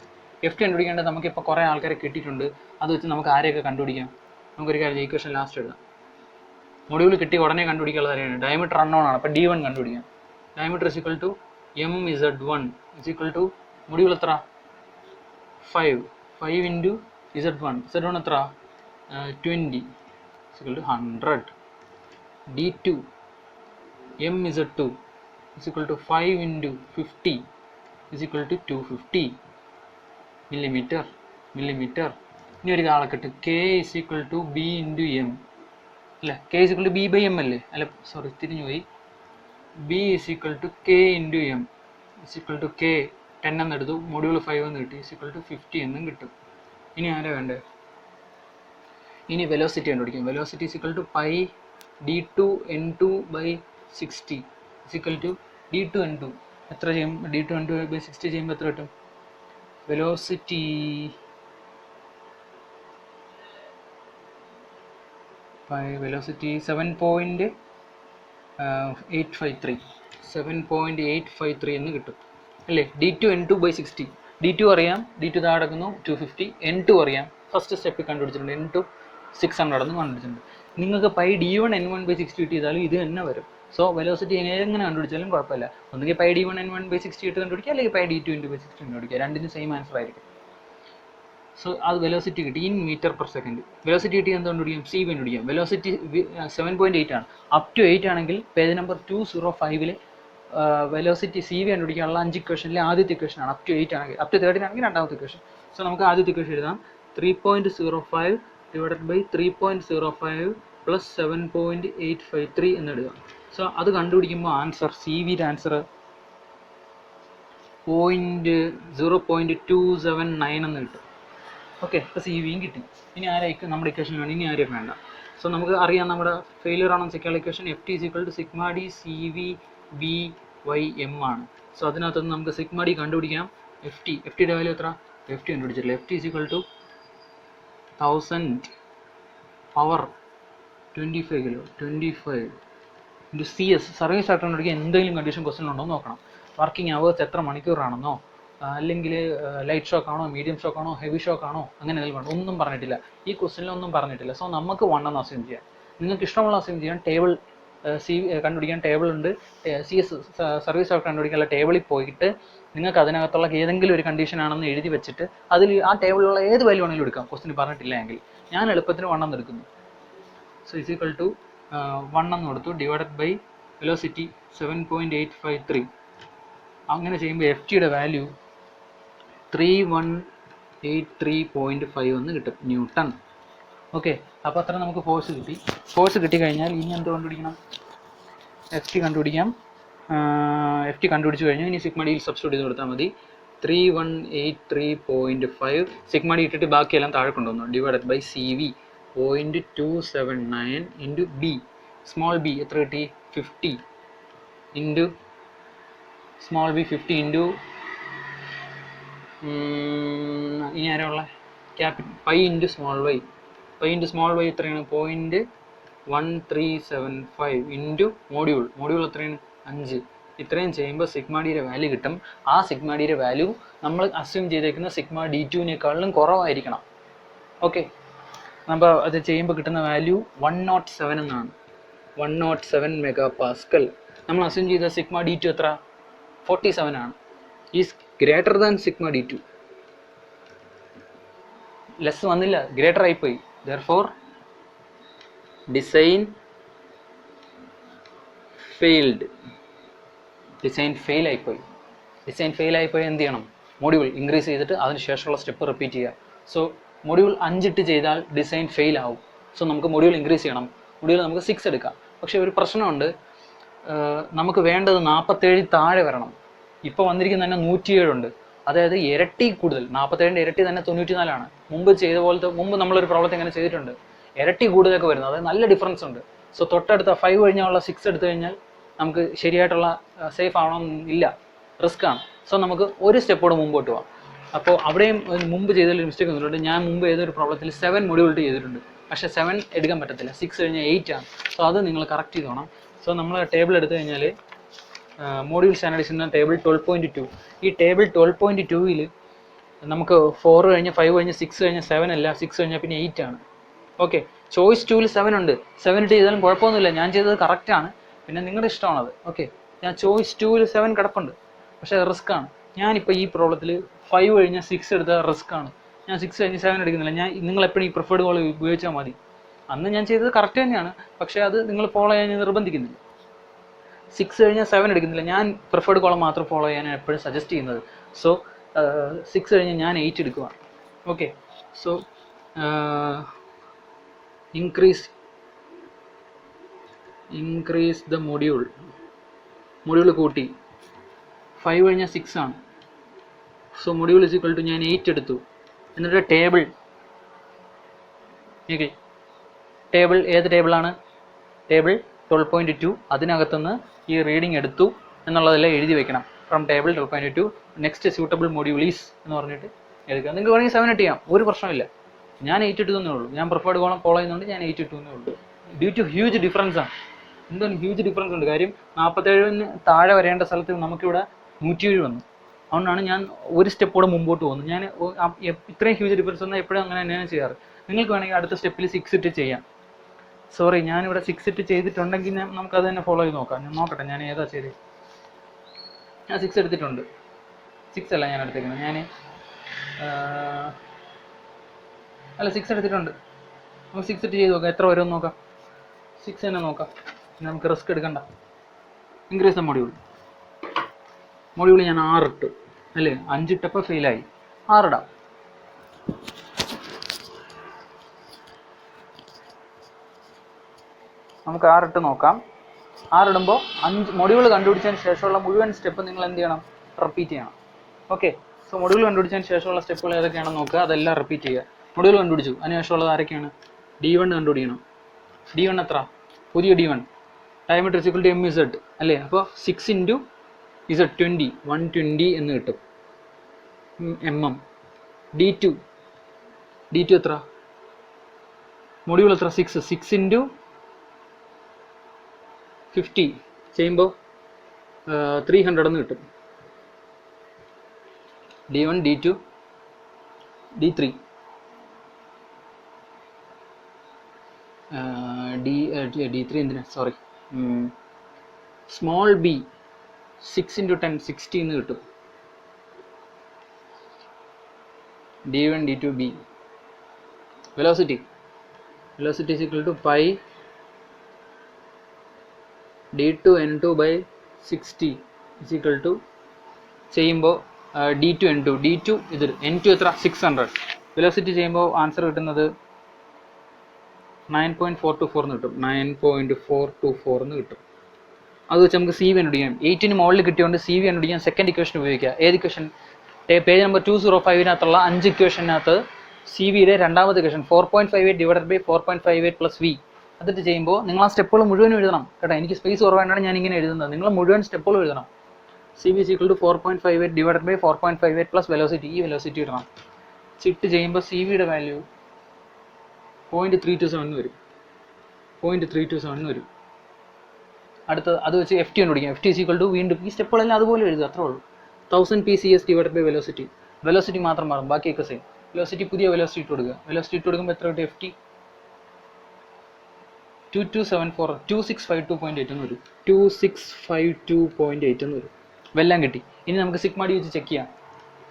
എഫ് ടി കണ്ടുപിടിക്കേണ്ടത് നമുക്കിപ്പോൾ കുറേ ആൾക്കാരെ കിട്ടിയിട്ടുണ്ട്. അത് വെച്ച് നമുക്ക് ആരെയൊക്കെ കണ്ടുപിടിക്കാം? നമുക്കൊരു കാര്യം, ഇക്വേഷൻ ലാസ്റ്റ് എഴുതാം. മൊഡ്യൂൾ കിട്ടി ഉടനെ കണ്ടുപിടിക്കാനുള്ള കാര്യമാണ്. ഡയമീറ്റർ അൺനോൺ ആണ്, അപ്പോൾ D1 കണ്ടുപിടിക്കാം. Diameter is equal to MZ1 is equal to module എത്ര? 5 ഇൻറ്റു Z1 എത്ര? 20 is equal to 100. D2 MZ2 is equal to 5 into 50 is equal to 250 millimetre. ഇനി ഒരു ആളെ കിട്ടും. K is equal to B into M അല്ല, K is equal to B by M അല്ലേ? അല്ല sorry, തിരിഞ്ഞു പോയി. B is equal to K into M is equal to K 10 എന്നെടുത്തു, module 5 എന്ന് കിട്ടി, ഇസ് ഈക്വൽ ടു 50 എന്നും കിട്ടും. ഇനി ആരാ വേണ്ടത്? ഇനി വെലോസിറ്റി കണ്ടുപിടിക്കും. Velocity is equal to pi D2 N2 by 60 is equal to D2 N2. എത്ര ചെയ്യും? D2 N2 ബൈ 60 ചെയ്യുമ്പോൾ എത്ര കിട്ടും? വെലോസിറ്റി വെലോസിറ്റി 7.853 എന്ന് കിട്ടും അല്ലേ? D2 N2 by 60. D2 അറിയാം, D2 താഴെ കിടക്കുന്നു 250. N2 അറിയാം, ഫസ്റ്റ് സ്റ്റെപ്പിൽ കണ്ടുപിടിച്ചിട്ടുണ്ട്. N2 600 എന്ന് കണ്ടുപിടിച്ചിട്ടുണ്ട്. നിങ്ങൾക്ക് പൈ D1 N1 ബൈ 60 ഇട്ട് ചെയ്താലും ഇത് തന്നെ വരും. സോ വെലോസിറ്റി എങ്ങനെ കണ്ടുപിടിച്ചാലും കുഴപ്പമില്ല. ഒന്നുകിൽ പൈ D1 N1 ബൈ 60 ഇട്ട് കണ്ടുപിടിക്കുക, അല്ലെങ്കിൽ പൈ D2 N2 ബൈ 60 കണ്ടുപിടിക്കുക. രണ്ടിനും സെയിം ആൻസർ ആയിരിക്കും. സോ അത് വെലോസിറ്റി കിട്ടി in metre per second. Velocity കിട്ടി എന്ത് കണ്ടുപിടിക്കും? സി കണ്ടുപിടിക്കാം. വെലോസിറ്റി 7.8 ആണ്. അപ് ടു 8 ആണെങ്കിൽ page number 205 velocity C V കണ്ടുപിടിക്കാനുള്ള 5 ഇക്വേഷനിലെ ആദ്യത്തെ ഇക്വേഷനാണ്. അപ് ടു 8 ആണെങ്കിൽ, അപ് ടു 13 ആണെങ്കിൽ രണ്ടാമത്തെ ഇക്വേഷൻ. സോ നമുക്ക് ആദ്യത്തെ ഇക്വേഷൻ എഴുതാം. 3.05 ഡിവൈഡഡ് ബൈ 3.05 പ്ലസ് 7.853 എന്നിടുക. സോ അത് കണ്ടുപിടിക്കുമ്പോൾ ആൻസർ സി വിയുടെ ആൻസർ 0.279 എന്ന് കിട്ടും. ഓക്കെ, അപ്പോൾ സി വിയും കിട്ടി. ഇനി ആരായിരിക്കും നമ്മുടെ ഇക്വേഷൻ വേണം, ഇനി ആരും വേണ്ട. സോ നമുക്ക് അറിയാം നമ്മുടെ ഫെയിലിയർ ആണോ second equation F T is equal to sigma D C V B Y M ആണ്. സോ അതിനകത്തുനിന്ന് നമുക്ക് സിഗ്മ ഡി കണ്ടുപിടിക്കാം. എഫ് ടിയുടെ വാല്യൂ എത്ര? എഫ് ടി കണ്ടുപിടിച്ചില്ല. F T is equal to 1000 power 25 kilo 25 into C S service factor കണ്ടുപിടിക്കുക. എന്തെങ്കിലും condition question ഉണ്ടോ എന്ന് നോക്കണം. വർക്കിംഗ് അവേഴ്സ് എത്ര മണിക്കൂറാണെന്നോ, അല്ലെങ്കിൽ ലൈറ്റ് ഷോക്ക് ആണോ, മീഡിയം ഷോക്ക് ആണോ, ഹെവി ഷോക്ക് ആണോ, അങ്ങനെ എന്തെങ്കിലും വേണം. ഒന്നും പറഞ്ഞിട്ടില്ല, ഈ ക്വസ്റ്റ്യനിലൊന്നും പറഞ്ഞിട്ടില്ല. സോ നമുക്ക് 1 എന്ന് അസ്യൂം ചെയ്യാം. നിങ്ങൾക്ക് ഇഷ്ടമുള്ള അസ്യൂം ചെയ്യാൻ. ടേബിൾ കണ്ടുപിടിക്കാൻ ടേബിൾ ഉണ്ട്. സി എസ് സർവീസ് ഫാക്ടർ കണ്ടുപിടിക്കാനുള്ള ടേബിളിൽ പോയിട്ട് നിങ്ങൾക്ക് അതിനകത്തുള്ള ഏതെങ്കിലും ഒരു കണ്ടീഷൻ ആണെന്ന് എഴുതി വെച്ചിട്ട് അതിൽ ആ ടേബിളിലുള്ള ഏത് വാല്യൂ വേണമെങ്കിലും എടുക്കാം. ക്വസ്റ്റ്യൻ പറഞ്ഞിട്ടില്ല എങ്കിൽ ഞാൻ എളുപ്പത്തിന് 1 എന്ന് എടുക്കുന്നു. സോ ഇസ് ഈക്വൽ ടു 1 എന്ന് കൊടുത്തു ഡിവൈഡഡ് ബൈ വെലോസിറ്റി 7.853. അങ്ങനെ ചെയ്യുമ്പോൾ എഫ് ടിയുടെ വാല്യൂ 3183.5 എന്ന് കിട്ടും ന്യൂട്ടൺ. ഓക്കെ, അപ്പോൾ അത്ര നമുക്ക് ഫോഴ്സ് കിട്ടി. ഫോഴ്സ് കിട്ടിക്കഴിഞ്ഞാൽ ഇനി എന്ത് കണ്ടുപിടിക്കണം? എഫ് ടി കണ്ടുപിടിക്കാം. എഫ് ടി കണ്ടുപിടിച്ച് കഴിഞ്ഞാൽ ഇനി സിഗ്മ ഡിയിൽ സബ്സ്റ്റിറ്റ്യൂട്ട് ചെയ്ത് കൊടുത്താൽ മതി. 3183.5 സിഗ്മ ഡി ഇട്ടിട്ട് ബാക്കിയെല്ലാം താഴെ കൊണ്ടുവന്നു. Divided by C V 0.279 into B small B എത്ര കിട്ടി? 50 ഇൻറ്റു സ്മോൾ ബി 50 ഇൻറ്റു ഇനി ആരായുള്ള capital pi into small Y. Pi into small Y എത്രയാണ്? 0.1375 ഇൻറ്റു മോഡ്യൂൾ എത്രയാണ്? 5. ഇത്രയും ചെയ്യുമ്പോൾ സിഗ്മ ഡിയുടെ വാല്യൂ കിട്ടും. ആ സിഗ്മ ഡിയുടെ വാല്യൂ നമ്മൾ അസ്യൂം ചെയ്തേക്കുന്ന സിഗ്മ ഡി ടുവിനേക്കാളും കുറവായിരിക്കണം. ഓക്കെ, നമ്മൾ അത് ചെയ്യുമ്പോൾ കിട്ടുന്ന വാല്യൂ 107 എന്നാണ്. 107 മെഗാ പാസ്കൽ. നമ്മൾ അസ്യൂം ചെയ്ത സിഗ്മ ഡി ടു എത്ര? 47 ആണ്. Is greater than sigma D to. Less വന്നില്ല, ഗ്രേറ്റർ ആയിപ്പോയി. Therefore design failed. Design fail ആയിപ്പോയി. എന്ത് ചെയ്യണം? മൊഡ്യൂൾ ഇൻക്രീസ് ചെയ്തിട്ട് അതിന് ശേഷമുള്ള സ്റ്റെപ്പ് റിപ്പീറ്റ് ചെയ്യുക. സോ മൊഡ്യൂൾ 5 ഇട്ട് ചെയ്താൽ ഡിസൈൻ ഫെയിൽ ആവും. സോ നമുക്ക് മൊഡ്യൂൾ ഇൻക്രീസ് ചെയ്യണം. മൊഡ്യൂൾ നമുക്ക് 6 എടുക്കാം. പക്ഷേ ഒരു പ്രശ്നമുണ്ട്, നമുക്ക് വേണ്ടത് 47 താഴെ വരണം. ഇപ്പോൾ വന്നിരിക്കുന്ന തന്നെ 107 ഉണ്ട്. അതായത് ഇരട്ടി കൂടുതൽ. 47ൻ്റെ ഇരട്ടി തന്നെ 94 മുമ്പ് ചെയ്ത പോലത്തെ. മുമ്പ് നമ്മളൊരു പ്രോബ്ലത്തെ എങ്ങനെ ചെയ്തിട്ടുണ്ട്, ഇരട്ടി കൂടുതലൊക്കെ വരുന്നത്. അതായത് നല്ല ഡിഫറൻസ് ഉണ്ട്. സോ തൊട്ടടുത്ത 5 കഴിഞ്ഞുള്ള 6 എടുത്തു കഴിഞ്ഞാൽ നമുക്ക് ശരിയായിട്ടുള്ള സേഫ് ആവണമെന്നില്ല, റിസ്ക് ആണ്. സോ നമുക്ക് ഒരു സ്റ്റെപ്പോടെ മുമ്പോട്ട് പോകാം. അപ്പോൾ അവിടെയും മുമ്പ് ചെയ്തതിലൊരു മിസ്റ്റേക്ക് വന്നിട്ടുണ്ട്. ഞാൻ മുമ്പ് ഏതൊരു പ്രോബ്ലത്തിൽ 7 മൊഡ്യൂൾ ചെയ്തിട്ടുണ്ട്. പക്ഷേ 7 എടുക്കാൻ പറ്റത്തില്ല. 6 കഴിഞ്ഞാൽ 8 ആണ്. സോ അത് നിങ്ങൾ കറക്റ്റ് ചെയ്തോണം. സോ നമ്മൾ ടേബിൾ എടുത്തു കഴിഞ്ഞാൽ മോഡ്യൂൾ സ്റ്റാൻഡേർഡൈസേഷൻ ടേബിൾ 12.2. ഈ ടേബിൾ 12.2ൽ നമുക്ക് 4 കഴിഞ്ഞ് 5 കഴിഞ്ഞ് 6 കഴിഞ്ഞ് 7 അല്ല, 6 കഴിഞ്ഞാൽ പിന്നെ 8 ആണ്. ഓക്കെ, ചോയ്സ് 2ൽ 7 ഉണ്ട്. 7 ഇട്ട് ചെയ്താലും കുഴപ്പമൊന്നുമില്ല, ഞാൻ ചെയ്തത് കറക്റ്റാണ്. പിന്നെ നിങ്ങളുടെ ഇഷ്ടമാണത്. ഓക്കെ, ഞാൻ ചോയ്സ് 2ൽ 7 കിടപ്പുണ്ട്, പക്ഷേ റിസ്ക് ആണ്. ഞാനിപ്പോൾ ഈ പ്രോബ്ലത്തിൽ 5 കഴിഞ്ഞാൽ 6 എടുത്താൽ റിസ്ക് ആണ്. ഞാൻ 6 കഴിഞ്ഞ് 7 എടുക്കുന്നില്ല. നിങ്ങളെപ്പോഴും ഈ പ്രിഫേർഡ് കോൾ ഉപയോഗിച്ചാൽ മതി. അന്ന് ഞാൻ ചെയ്തത് കറക്റ്റ് തന്നെയാണ്, പക്ഷേ അത് നിങ്ങൾ ഫോളോ ചെയ്യാൻ നിർബന്ധിക്കുന്നില്ല. 6 കഴിഞ്ഞാൽ 7 എടുക്കുന്നില്ല. ഞാൻ പ്രിഫേർഡ് കോളം മാത്രം ഫോളോ ചെയ്യാനാണ് എപ്പോഴും സജസ്റ്റ് ചെയ്യുന്നത്. സോ 6 കഴിഞ്ഞാൽ ഞാൻ 8 എടുക്കുക. Okay, so increase the module കൂട്ടി. 5 കഴിഞ്ഞാൽ 6 ആണ്. So module is equal to ഞാൻ 8 എടുത്തു. എന്നിട്ട് ടേബിൾ ഏത് ടേബിളാണ്? ടേബിൾ 12.2. അതിനകത്തുനിന്ന് ഈ റീഡിങ് എടുത്തു എന്നുള്ളതെല്ലാം എഴുതി വെക്കണം. From table 12.2 next suitable module is എന്ന് പറഞ്ഞിട്ട് എടുക്കുക. നിങ്ങൾക്ക് വേണമെങ്കിൽ 7 ഇട്ട് ചെയ്യാം, ഒരു പ്രശ്നമില്ല. ഞാൻ 8 ഇട്ടതേ ഉള്ളൂ. ഞാൻ പ്രിഫേർഡ് കോളം ഫോളോ ചെയ്യുന്നതുകൊണ്ട് ഞാൻ 8 ഇട്ടേ ഉള്ളൂ. ഡ്യൂ ടു ഹ്യൂജ് ഡിഫറൻസ് ആണ്. എന്താണ് ഹ്യൂജ് ഡിഫറൻസ് ഉണ്ട്? കാര്യം 47 താഴെ വരേണ്ട സ്ഥലത്ത് നമുക്കിവിടെ 107 വന്നു. അതുകൊണ്ടാണ് ഞാൻ ഒരു സ്റ്റെപ്പോടെ മുമ്പോട്ട് പോകുന്നത്. ഞാൻ ഇത്രയും ഹ്യൂജ് ഡിഫറൻസ് വന്നാൽ എപ്പോഴും അങ്ങനെ തന്നെയാണ് ചെയ്യാറ്. നിങ്ങൾക്ക് വേണമെങ്കിൽ അടുത്ത സ്റ്റെപ്പിൽ 6 ഇട്ട് ചെയ്യാം. സോറി, ഞാനിവിടെ 6 ഇട്ട് ചെയ്തിട്ടുണ്ടെങ്കിൽ നമുക്കത് തന്നെ ഫോളോ ചെയ്ത് നോക്കാം. ഞാൻ നോക്കട്ടെ ഞാൻ ഏതാ ചെയ്തത്. ഞാൻ 6 എടുത്തിട്ടുണ്ട്. 6 അല്ല ഞാൻ എടുത്തേക്കുന്നത്. അല്ല 6 എടുത്തിട്ടുണ്ട്. നമുക്ക് 6 ഇട്ട് ചെയ്ത് നോക്കാം, എത്ര വരുമെന്ന് നോക്കാം. 6 തന്നെ നോക്കാം, നമുക്ക് റിസ്ക് എടുക്കണ്ട. ഇൻക്രീസ് ദ മൊഡ്യൂൾ ഞാൻ 6 ഇട്ടു അല്ലേ? 5 ഇട്ടപ്പോൾ ഫെയിലായി. 6 ഇടാം. നമുക്ക് 6 ഇട്ട് നോക്കാം. 6 ഇടുമ്പോൾ 5 മൊഡ്യൂൾ കണ്ടുപിടിച്ചതിന് ശേഷമുള്ള മുഴുവൻ സ്റ്റെപ്പ് നിങ്ങൾ എന്ത് ചെയ്യണം? റിപ്പീറ്റ് ചെയ്യണം. ഓക്കെ, സോ മൊഡ്യൂൾ കണ്ടുപിടിച്ചതിന് ശേഷമുള്ള സ്റ്റെപ്പുകൾ ഏതൊക്കെയാണെന്ന് നോക്കുക, അതെല്ലാം റിപ്പീറ്റ് ചെയ്യുക. മൊഡ്യൂൾ കണ്ടുപിടിച്ചു, അതിനുശേഷമുള്ളത് ആരൊക്കെയാണ്? D1 കണ്ടുപിടിക്കണം. D1 എത്ര? പുതിയ D1 diameter equal to MZ അല്ലേ? അപ്പോൾ 6 × Z 20 120 എന്ന് കിട്ടും mm. D2 എത്ര? മൊഡ്യൂൾ എത്ര? 6 × 50 ചെയ്യുമ്പോൾ 300 എന്ന് കിട്ടും. D1 D2 D3 D3 എന്തിനാ? സോറി, സ്മോൾ b 6 × 10 60 എന്ന് കിട്ടും. D1 D2 B. velocity is equal to pi D2 N2 by 60 is equal to ചെയ്യുമ്പോൾ D2 N2 D2 ഇത് N2 എത്ര? 600. വെലോസിറ്റി ചെയ്യുമ്പോൾ ആൻസർ കിട്ടുന്നത് 9.424 എന്ന് കിട്ടും. 9.424 എന്ന് കിട്ടും. അത് വെച്ച് നമുക്ക് CV കണ്ടുപിടിക്കാം. 8ന് മുകളിൽ കിട്ടിയോണ്ട് CV കണ്ടുപിടിക്കാൻ സെക്കൻഡ് ഇക്വേഷൻ ഉപയോഗിക്കുക. ഏത് ഇക്വേഷൻ? പേജ് നമ്പർ 205-നകത്തുള്ള 5 ഇക്വേഷനകത്ത് CVയുടെ രണ്ടാമത്തെ equation 4.58 divided by 4.58 plus V. അതിട്ട് ചെയ്യുമ്പോൾ നിങ്ങൾ ആ സ്റ്റെപ്പുകൾ മുഴുവനും എഴുതണം കേട്ടോ. എനിക്ക് സ്പേസ് കുറവായിട്ടാണ് ഞാൻ ഇങ്ങനെ എഴുതുന്നത്. നിങ്ങൾ മുഴുവൻ സ്റ്റെപ്പുകൾ എഴുതണം. CV is equal to 4.58 divided by 4.58 plus velocity. ഈ വെലോസിറ്റി ഇടണം. ചിട്ട് ചെയ്യുമ്പോൾ CVയുടെ വാല്യൂ 0.327 വരും. 0.327 വരും. അടുത്തത് അത് വെച്ച് FT കണ്ടുപിടിക്കാം. FT is equal to വീണ്ടും ഈ സ്റ്റെപ്പുകളെല്ലാം അതുപോലെ എഴുതുക, അത്രേ ഉള്ളൂ. 1000 PCS divided by velocity. Velocity മാത്രം മാറും, ബാക്കിയൊക്കെ സെയിം. വെലോസിറ്റി പുതിയ വെലോസിറ്റി ഇട്ട് കൊടുക്കുക. വെലോസിറ്റി ഇട്ട് കൊടുക്കുമ്പോൾ എത്ര കിട്ടും? FT 2652.8 എന്ന് വരും. 2652.8 എന്ന് വരും. വെല്ലാം കിട്ടി. ഇനി നമുക്ക് സിഗ്മ ഡി വെച്ച് ചെക്ക് ചെയ്യാം.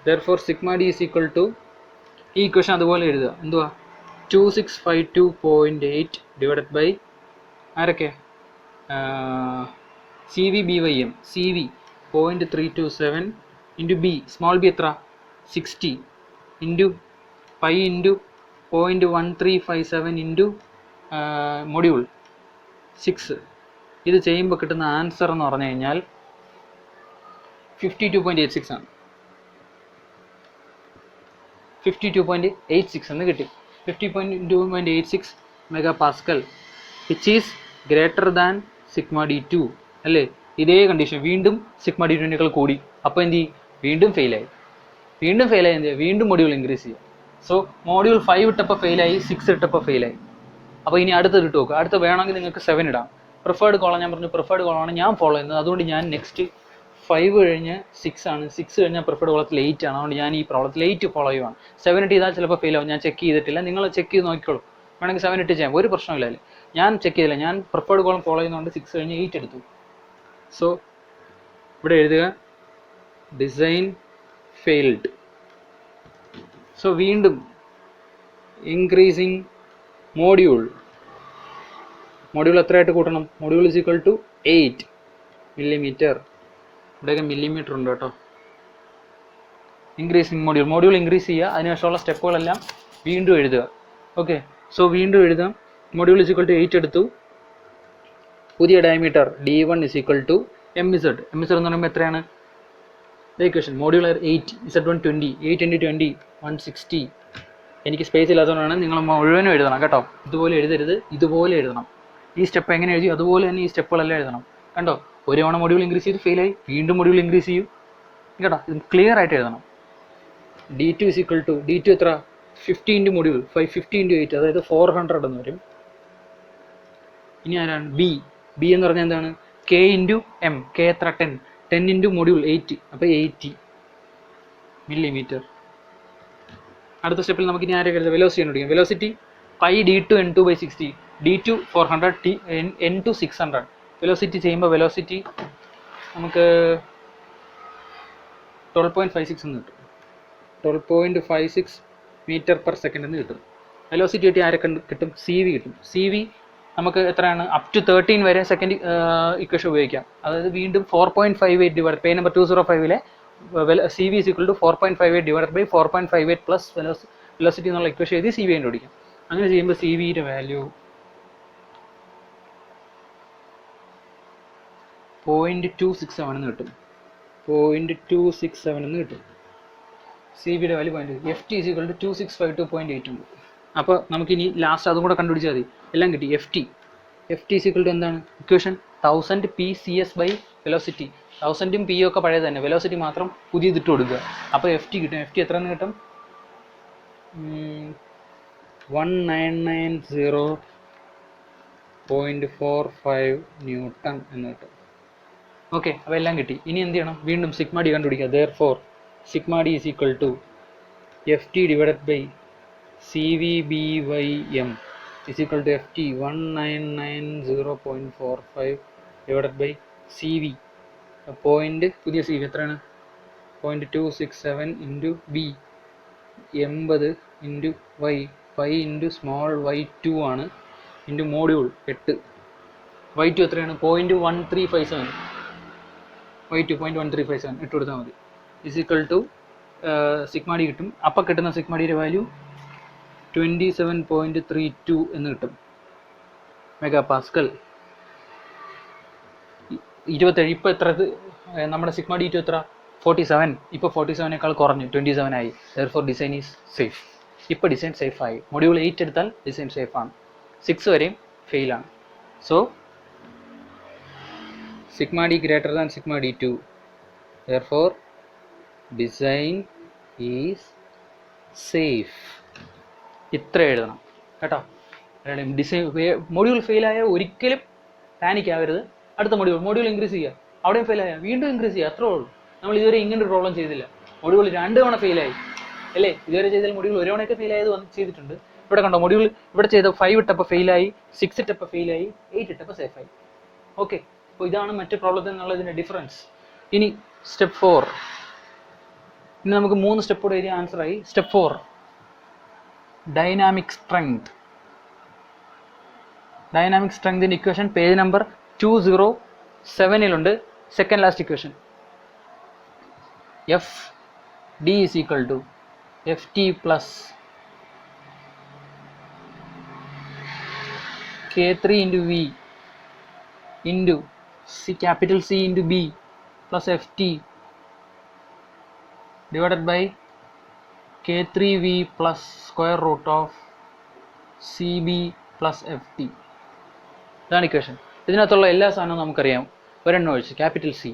therefore sigma D is equal to ഈ ഇക്വേഷൻ അതുപോലെ എഴുതുക. എന്തുവാ? 2652.8 ഡിവൈഡഡ് ബൈ ആരൊക്കെ? CV BYM. CV 0.327 ഇൻറ്റു B. സ്മോൾ b എത്ര? 60 into pi into 0.1357 into module 6. ഇത് ചെയ്യുമ്പോൾ കിട്ടുന്ന ആൻസർ എന്ന് പറഞ്ഞു കഴിഞ്ഞാൽ 52.86 ആണ്. 52.86 എന്ന് കിട്ടി. 52.86 mega Pascal which is greater than sigma D2 അല്ലേ? ഇതേ കണ്ടീഷൻ വീണ്ടും സിഗ്മ D2-നേക്കാൾ കൂടി. അപ്പോൾ എന്ത് ചെയ്യും? വീണ്ടും ഫെയിലായി. എന്ത് ചെയ്യുക? വീണ്ടും മൊഡ്യൂൾ ഇൻക്രീസ് ചെയ്യുക. സോ മൊഡ്യൂൾ 5 ഇട്ടപ്പോൾ ഫെയിലായി, 6 ഇട്ടപ്പോൾ ഫെയിലായി. അപ്പോൾ ഇനി അടുത്തത് ഇട്ട് നോക്കുക. അടുത്ത വേണമെങ്കിൽ നിങ്ങൾക്ക് 7 ഇടാം. പ്രിഫേർഡ് കോളം ഞാൻ പറഞ്ഞു, പ്രിഫേർഡ് കോളമാണ് ഞാൻ ഫോളോ ചെയ്യുന്നത്. അതുകൊണ്ട് ഞാൻ നെക്സ്റ്റ് 5 കഴിഞ്ഞ് 6 ആണ്. 6 കഴിഞ്ഞാൽ പ്രിഫേർഡ് കോളത്തിൽ 8 ആണ്. അതുകൊണ്ട് ഞാൻ ഈ പ്രോബ്ലത്തിൽ 8 ഫോളോ ചെയ്യുവാണ്. 7 ഇട്ട് ചെയ്താൽ ചിലപ്പോൾ ഫെയിൽ ആവും. ഞാൻ ചെക്ക് ചെയ്തിട്ടില്ല, നിങ്ങൾ ചെക്ക് ചെയ്ത് നോക്കിക്കോളൂ. വേണമെങ്കിൽ 7 ഇട്ട് ചെയ്യാം, ഒരു പ്രശ്നമില്ല. ഞാൻ ചെക്ക് ചെയ്തില്ല, ഞാൻ പ്രിഫേർഡ് കോളം ഫോളോ ചെയ്യുന്നതുകൊണ്ട് 6 കഴിഞ്ഞ് 8 എടുത്തു. സോ ഇവിടെ എഴുതുക ഡിസൈൻ ഫെയിൽഡ്. സോ വീണ്ടും ഇൻക്രീസിങ് മൊഡ്യൂൾ എത്രയായിട്ട് കൂട്ടണം? Module is equal to 8 millimetre. ഇവിടെയൊക്കെ മില്ലിമീറ്റർ ഉണ്ട് കേട്ടോ. ഇൻക്രീസിങ് മൊഡ്യൂൾ ഇൻക്രീസ് ചെയ്യുക. അതിനുശേഷമുള്ള സ്റ്റെപ്പുകളെല്ലാം വീണ്ടും എഴുതുക. ഓക്കെ, സോ വീണ്ടും എഴുതാം. മൊഡ്യൂൾ ഈസ് ഈക്വൽ ടു 8 എടുത്തു. പുതിയ diameter D1 is equal to MZ. MZ എന്ന് പറയുമ്പോൾ എത്രയാണ്? Equation module 8 Z1 20 8 × 20 160. എനിക്ക് സ്പേസ് ഇല്ലാത്തതുകൊണ്ടാണ്. നിങ്ങൾ മുഴുവനും എഴുതണം കേട്ടോ. ഇതുപോലെ എഴുതരുത്, ഇതുപോലെ എഴുതണം. ഈ സ്റ്റെപ്പ് എങ്ങനെ എഴുതി അതുപോലെ തന്നെ ഈ സ്റ്റെപ്പുകളെല്ലാം എഴുതണം. കണ്ടോ? ഒരു തവണ മൊഡ്യൂൾ ഇൻക്രീസ് ചെയ്ത് ഫെയിലായി, വീണ്ടും മൊഡ്യൂൾ ഇൻക്രീസ് ചെയ്യൂ കേട്ടോ. ഇത് ക്ലിയർ ആയിട്ട് എഴുതണം. D2 is equal to D2 എത്ര? 50 ഇൻറ്റു മൊഡ്യൂൾ 50 ഇൻറ്റു 8, അതായത് 400 എന്ന് വരും. ഇനി ആരാണ്? B എന്ന് പറഞ്ഞാൽ എന്താണ്? K into M. K എത്ര? 10 ഇൻറ്റു മൊഡ്യൂൾ 8, അപ്പോൾ 80 മില്ലിമീറ്റർ. അടുത്ത സ്റ്റെപ്പിൽ നമുക്ക് ഇനി ആരൊക്കെ എഴുതാം? വെലോസിറ്റി കണ്ടുപിടിക്കാം. Velocity pi D2 N2 by 60. D2 400 N2 600. Velocity ചെയ്യുമ്പോൾ വെലോസിറ്റി നമുക്ക് 12.56 എന്ന് കിട്ടും. 12.56 മീറ്റർ പെർ സെക്കൻഡ് എന്ന് കിട്ടും. വെലോസിറ്റി കിട്ടി ആരൊക്കെ കിട്ടും? CV കിട്ടും. CV നമുക്ക് എത്രയാണ്? അപ് ടു 13 വരെ സെക്കൻഡ് ഇക്വേഷൻ ഉപയോഗിക്കാം. അതായത് വീണ്ടും 4.58 ഡിവൈഡ് പേജ് നമ്പർ 205-ലെ CV is equal to 4.58 divided by 4.58 plus velocity എന്നുള്ള ഇക്വേഷൻ എഴുതി CV കണ്ടുപിടിക്കാം. അങ്ങനെ ചെയ്യുമ്പോൾ CVയുടെ വാല്യൂ 0.267 എന്ന് കിട്ടും. 0.267 എന്ന് കിട്ടും. സി ബിയുടെ value F T is equal to 2652.8 ഉണ്ട്. അപ്പോൾ നമുക്കിനി ലാസ്റ്റ് അതും കൂടെ കണ്ടുപിടിച്ചാൽ മതി. എല്ലാം കിട്ടി. F T is equal to എന്താണ് equation? 1000 P C S by velocity. 1000ഉം പിയും ഒക്കെ പഴയത് തന്നെ, വെലോസിറ്റി മാത്രം പുതിയതിട്ട് കൊടുക്കുക. അപ്പോൾ എഫ് ടി കിട്ടും. എഫ് ടി എത്ര എന്ന് കിട്ടും? 1990.45 ന്യൂട്ടൺ എന്ന് കിട്ടും. ഓക്കെ, അപ്പോൾ എല്ലാം കിട്ടി. ഇനി എന്ത് ചെയ്യണം? വീണ്ടും സിഗ്മ ഡി കണ്ടുപിടിക്കുക. therefore sigma D is equal to F T divided by C V B by M is equal to F T 1990.45 divided by C V point, പുതിയ സി വി എത്രയാണ്? 0.267 into B 80 into Y 5 into small Y 2 ആണ് into module 8. Y 2 എത്രയാണ്? 0.1357. Y 2 0.1357 ഇട്ട് കൊടുത്താൽ മതി. Is equal to sigma D കിട്ടും. അപ്പം കിട്ടുന്ന സിഗ്മ ഡിയുടെ വാല്യൂ 27.32 എന്ന് കിട്ടും. Mega pascal 27. ഇപ്പോൾ എത്ര നമ്മുടെ സിഗ്മ ഡി ടു എത്ര? 47. ഇപ്പോൾ 47നേക്കാൾ കുറഞ്ഞു, 27 ആയി. therefore design is safe. ഇപ്പോൾ ഡിസൈൻ സേഫ് ആയി. മൊഡ്യൂൾ 8 എടുത്താൽ ഡിസൈൻ സേഫ് ആണ്. 6 വരെയും ഫെയിലാണ്. So sigma D greater than sigma D two, therefore design is safe. ഇത്ര എഴുതണം കേട്ടോ. ഡിസൈൻ മൊഡ്യൂൾ ഫെയിലായ ഒരിക്കലും പാനിക് ആവരുത്. അടുത്ത മൊഡ്യൂൾ ഇൻക്രീസ് ചെയ്യുക. അവിടെയും ഫെയിലായ വീണ്ടും ഇൻക്രീസ് ചെയ്യുക. അത്രേ ഉള്ളൂ. നമ്മൾ ഇതുവരെ ഇങ്ങനൊരു പ്രോബ്ലം ചെയ്തില്ല. മൊഡ്യൂൾ 2 തവണ ഫെയിലായി അല്ലേ? ഇതുവരെ ചെയ്താൽ മൊഡ്യൂൾ 1 തവണയൊക്കെ ഫെയിലായത് ചെയ്തിട്ടുണ്ട്. ഇവിടെ കണ്ടോ, മൊഡ്യൂൾ ഇവിടെ ചെയ്ത 5 ഇട്ടപ്പോൾ ഫെയിലായി, 6 ഇട്ടപ്പോൾ ഫെയിലായി, 8 ഇട്ടപ്പോൾ സേഫായി. ഓക്കെ, അപ്പോൾ ഇതാണ് മറ്റു പ്രോബ്ലത്തിൽ നിന്നുള്ളതിൻ്റെ ഡിഫറൻസ്. ഇനി സ്റ്റെപ്പ് 4. ഇനി നമുക്ക് 3 സ്റ്റെപ്പോടെ എഴുതിയ ആൻസറായി. Step 4 dynamic strength. ഡൈനാമിക് സ്ട്രെങ്തിൻ്റെ equation page number 207 second last equation. F D is equal to F T plus K3 into V into capital C into B plus FT divided by K3V plus square root of CB plus FT. ഇതാണ് equation. ഇതിനകത്തുള്ള എല്ലാ സാധനവും നമുക്കറിയാം. ഒരെണ്ണം ഒഴിച്ച് capital C.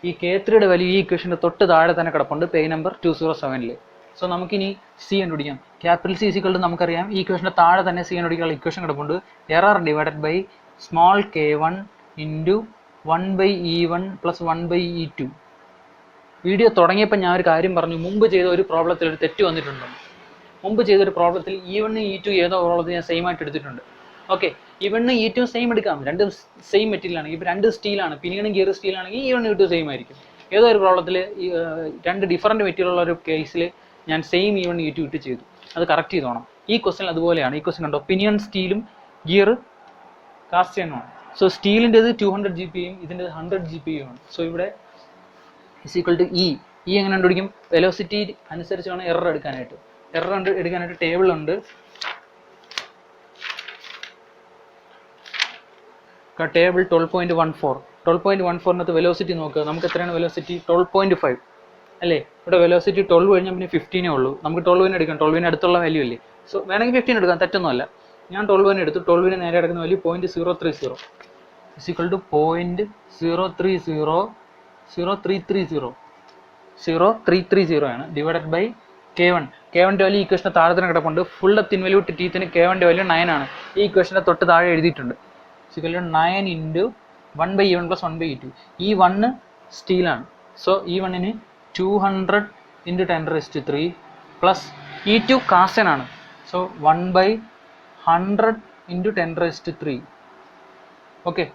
ഈ K3യുടെ value ഈ ഇക്വേഷൻ്റെ തൊട്ട് താഴെ തന്നെ കിടപ്പുണ്ട്, പേജ് നമ്പർ 207. സോ നമുക്കിനി സി കണ്ടുപിടിക്കാം. ക്യാപിറ്റൽ സി ഈക്വൽ ടു നമുക്കറിയാം. ഈ ഇക്വേഷൻ്റെ താഴെ തന്നെ സി കണ്ടുപിടിക്കാനുള്ള ഇക്വേഷൻ കിടപ്പുണ്ട്. Error divided by small k1 into 1/E1 plus 1/E2. Video തുടങ്ങിയപ്പോൾ ഞാൻ ഒരു കാര്യം പറഞ്ഞു. മുമ്പ് ചെയ്ത ഒരു പ്രോബ്ലത്തിൽ ഒരു തെറ്റ് വന്നിട്ടുണ്ട്. മുമ്പ് ചെയ്തൊരു പ്രോബ്ലത്തിൽ E1 E2 ഏതോ പ്രോബ്ലത്തിൽ ഞാൻ സെയിം ആയിട്ട് എടുത്തിട്ടുണ്ട്. ഓക്കെ, E1 E2 സെയിം എടുക്കാം. രണ്ടും സെയിം മെറ്റീരിയലാണ്. ഇപ്പോൾ 2 സ്റ്റീലാണ്, പിനിയനും ഗിയർ സ്റ്റീലാണെങ്കിൽ E1 E2 സെയിം ആയിരിക്കും. ഏതോ ഒരു പ്രോബ്ലത്തിൽ 2 ഡിഫറൻറ്റ് മെറ്റീരിയൽ ഉള്ള ഒരു കേസിൽ ഞാൻ സെയിം E1 E2 ഇട്ട് ചെയ്തു. അത് കറക്റ്റ് ചെയ്തോണം. ഈ ക്വസ്റ്റ്യൻ അതുപോലെയാണ്. ഈ ക്വസ്റ്റ്യൻ കണ്ടോ, പിനിയൻ സ്റ്റീലും ഗിയർ കാസ്റ്റ് ചെയ്യാനുമാണ്. സോ സ്റ്റീലിൻ്റെത് 200 GPയും ഇതിൻ്റെത് 100 GPയും ആണ്. സോ ഇവിടെ ഇസ് ഈക്വൽ ടു ഇ. എങ്ങനെ കണ്ടുപിടിക്കും? വെലോസിറ്റി അനുസരിച്ച് വേണം എറർ എടുക്കാനായിട്ട്. എറർ എടുക്കാനായിട്ട് ടേബിളുണ്ട്. ടേബിൾ 12.14. 12.14 വെലോസിറ്റി നോക്കുക. നമുക്ക് എത്രയാണ് വെലോസിറ്റി? 12.5 അല്ലേ? ഇവിടെ വെലോസിറ്റി 12 കഴിഞ്ഞാൽ പിന്നെ 15 ഉള്ളൂ. നമുക്ക് 12 എടുക്കാം. 12 അടുത്തുള്ള വാല്യൂ അല്ലേ? സോ വേണമെങ്കിൽ 15 എടുക്കാം, തെറ്റൊന്നുമല്ല. ഞാൻ 12 എടുത്തു. 12 നേരെ കിടക്കുന്ന വാല്യൂ 0.030 ഇസ് ഈക്വൽ ടു 0.0330 ആണ് ഡിവൈഡഡ് ബൈ K1. K1ൻ്റെ വാല്യൂ ഈ ഇക്വേഷൻ്റെ താഴെ തന്നെ കിടപ്പുണ്ട്. ഫുൾ ഡെപ്ത് ഇൻവാല്യൂട്ട് ടീത്തിന് K1ൻ്റെ വാല്യൂ 9 ആണ്. ഈ ഇക്വേഷൻ്റെ തൊട്ട് താഴെ എഴുതിയിട്ടുണ്ട്. Is equal to 9 into 1/E1 plus 1/E2. ഈ 1 സ്റ്റീലാണ്. സോ ഈ 1ന് 200 ഇൻറ്റു 10⁻³ പ്ലസ് E2 കാസ്റ്റൻ ആണ്. So 1/100 into 10⁻³. ഓക്കെ,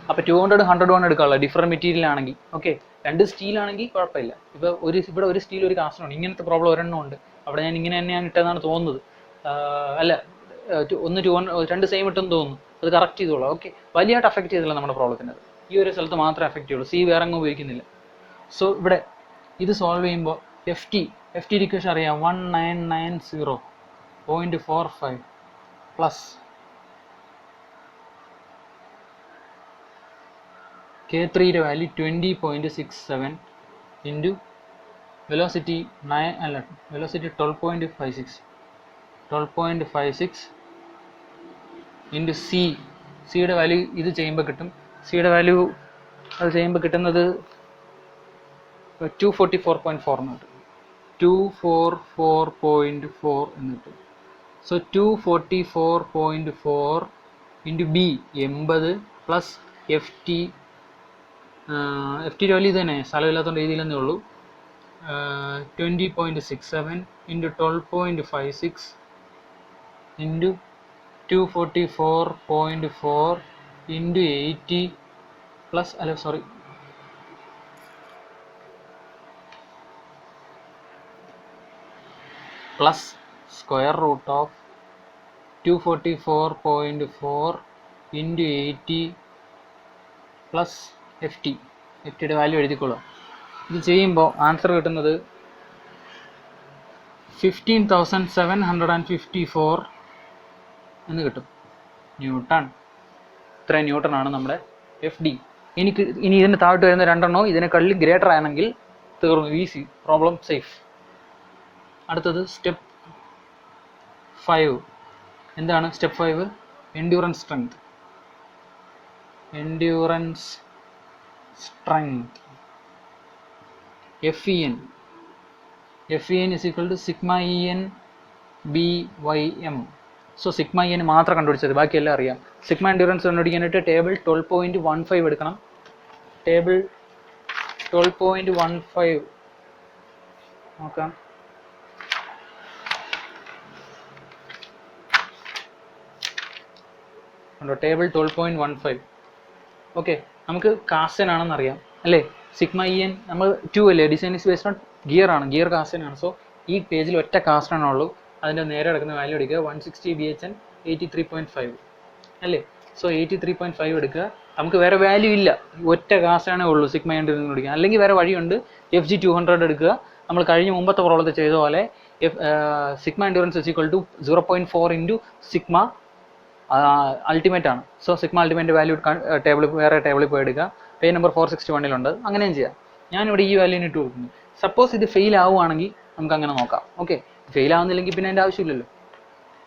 അപ്പോൾ 200 100 എടുക്കാനുള്ള ഡിഫറൻറ്റ് മെറ്റീരിയൽ ആണെങ്കിൽ. ഓക്കെ, 2 സ്റ്റീലാണെങ്കിൽ കുഴപ്പമില്ല. ഇപ്പോൾ ഇവിടെ ഒരു സ്റ്റീൽ ഒരു കാസ്റ്റനാണ്. ഇങ്ങനത്തെ പ്രോബ്ലം ഒരെണ്ണം ഉണ്ട്. അവിടെ ഞാൻ ഇങ്ങനെ തന്നെയാണ് ഇട്ടതെന്നാണ് തോന്നുന്നത്. അല്ല, 2 സെയിം ഇട്ടെന്ന് തോന്നുന്നു. അത് കറക്റ്റ് ചെയ്തോളാം. ഓക്കെ, വലിയതായിട്ട് അഫക്റ്റ് ചെയ്തില്ല നമ്മുടെ പ്രോബ്ലത്തിൻ്റെ. ഈ ഒരു സ്ഥലത്ത് മാത്രമേ അഫക്റ്റ് ചെയ്യുള്ളൂ. സി വേറെ അങ്ങ് ഉപയോഗിക്കുന്നില്ല. സോ ഇവിടെ ഇത് സോൾവ് ചെയ്യുമ്പോൾ എഫ് ടി ഇക്വേഷൻ അറിയാം. 1990.45 പ്ലസ് K3 യുടെ വാല്യൂ 20.67 ഇൻറ്റു വെലോസിറ്റി 12.56 ഇൻറ്റു സിയുടെ വാല്യൂ ഇത് ചെയ്യുമ്പോൾ കിട്ടും. സിയുടെ വാല്യൂ അത് ചെയ്യുമ്പോൾ കിട്ടുന്നത് 244.4 എന്ന് കിട്ടും. 244.4 എന്ന് കിട്ടും. So 244.4 into B 80 plus F ടിയുടെ വാല്യൂ ഇത് തന്നെ, സ്ഥലമില്ലാത്തതുകൊണ്ട് രീതിയിലെന്നേ ഉള്ളൂ. 20.67 into 12.56 into 244.4 into 80 plus plus square root of 244.4 into 80 plus F ടിയുടെ വാല്യൂ എഴുതിക്കൊള്ളാം. ഇത് ചെയ്യുമ്പോൾ ആൻസർ കിട്ടുന്നത് 15,754 എന്ന് കിട്ടും ന്യൂട്ടൺ. ഇത്രയും ന്യൂട്ടൺ ആണ് നമ്മുടെ എഫ് ഡി. ഇനി ഇതിന് താഴോട്ട് വരുന്ന രണ്ടെണ്ണോ ഇതിനെക്കാളിൽ ഗ്രേറ്റർ ആണെങ്കിൽ തീർന്നു, ഈസി, പ്രോബ്ലം സേഫ്. അടുത്തത് സ്റ്റെപ്പ് 5. എന്താണ് step 5? Endurance strength. FEN is equal to sigma EN BYM. So sigma EN മാത്രം കണ്ടുപിടിച്ചത്, ബാക്കിയെല്ലാം അറിയാം. സിഗ്മ എൻഡ്യൂറൻസ് കണ്ടുപിടിക്കാനായിട്ട് ടേബിൾ 12.15 എടുക്കണം. ടേബിൾ 12.15 നോക്കാം. ടേബിൾ 12.15. ഓക്കെ, നമുക്ക് കാസ്റ്റൻ ആണെന്ന് അറിയാം അല്ലേ? സിഗ്മ EN നമ്മൾ 2 അല്ലേ? Design is based on gear ആണ്, ഗിയർ കാസ്റ്റൻ ആണ്. സോ ഈ പേജിൽ ഒറ്റ കാസ്റ്റൻ ആണുള്ളൂ. അതിൻ്റെ നേരെ എടുക്കുന്ന വാല്യൂ എടുക്കുക. 160 BHN 83.5 അല്ലേ? സോ 83.5 എടുക്കുക. നമുക്ക് വേറെ വാല്യൂ ഇല്ല, ഒറ്റ കാസ്റ്റാണേ ഉള്ളൂ സിഗ്മ എൻഡ്യൂറൻസ് കണ്ടുപിടിക്കുക. അല്ലെങ്കിൽ വേറെ വഴിയുണ്ട്, FG 200 എടുക്കുക. നമ്മൾ കഴിഞ്ഞ മുമ്പത്തെ പ്രോബ്ലത്തിൽ ചെയ്ത പോലെ sigma endurance is equal to 0.4 into sigma ultimate ആണ്. സോ സിഗ്മ അൾട്ടിമേറ്റ് വാല്യൂ വേറെ ടേബിളിൽ പോയി എടുക്കുക. പേജ് നമ്പർ 461 അങ്ങനെയും ചെയ്യാം. ഞാനിവിടെ ഈ വാല്യൂന് ഇട്ട് കൊടുക്കുന്നു. സപ്പോസ് ഇത് ഫെയിൽ ആവുകയാണെങ്കിൽ നമുക്ക് അങ്ങനെ നോക്കാം. ഓക്കെ, ഫെയിൽ ആവുന്നില്ലെങ്കിൽ പിന്നെ അതിൻ്റെ ആവശ്യമില്ലല്ലോ.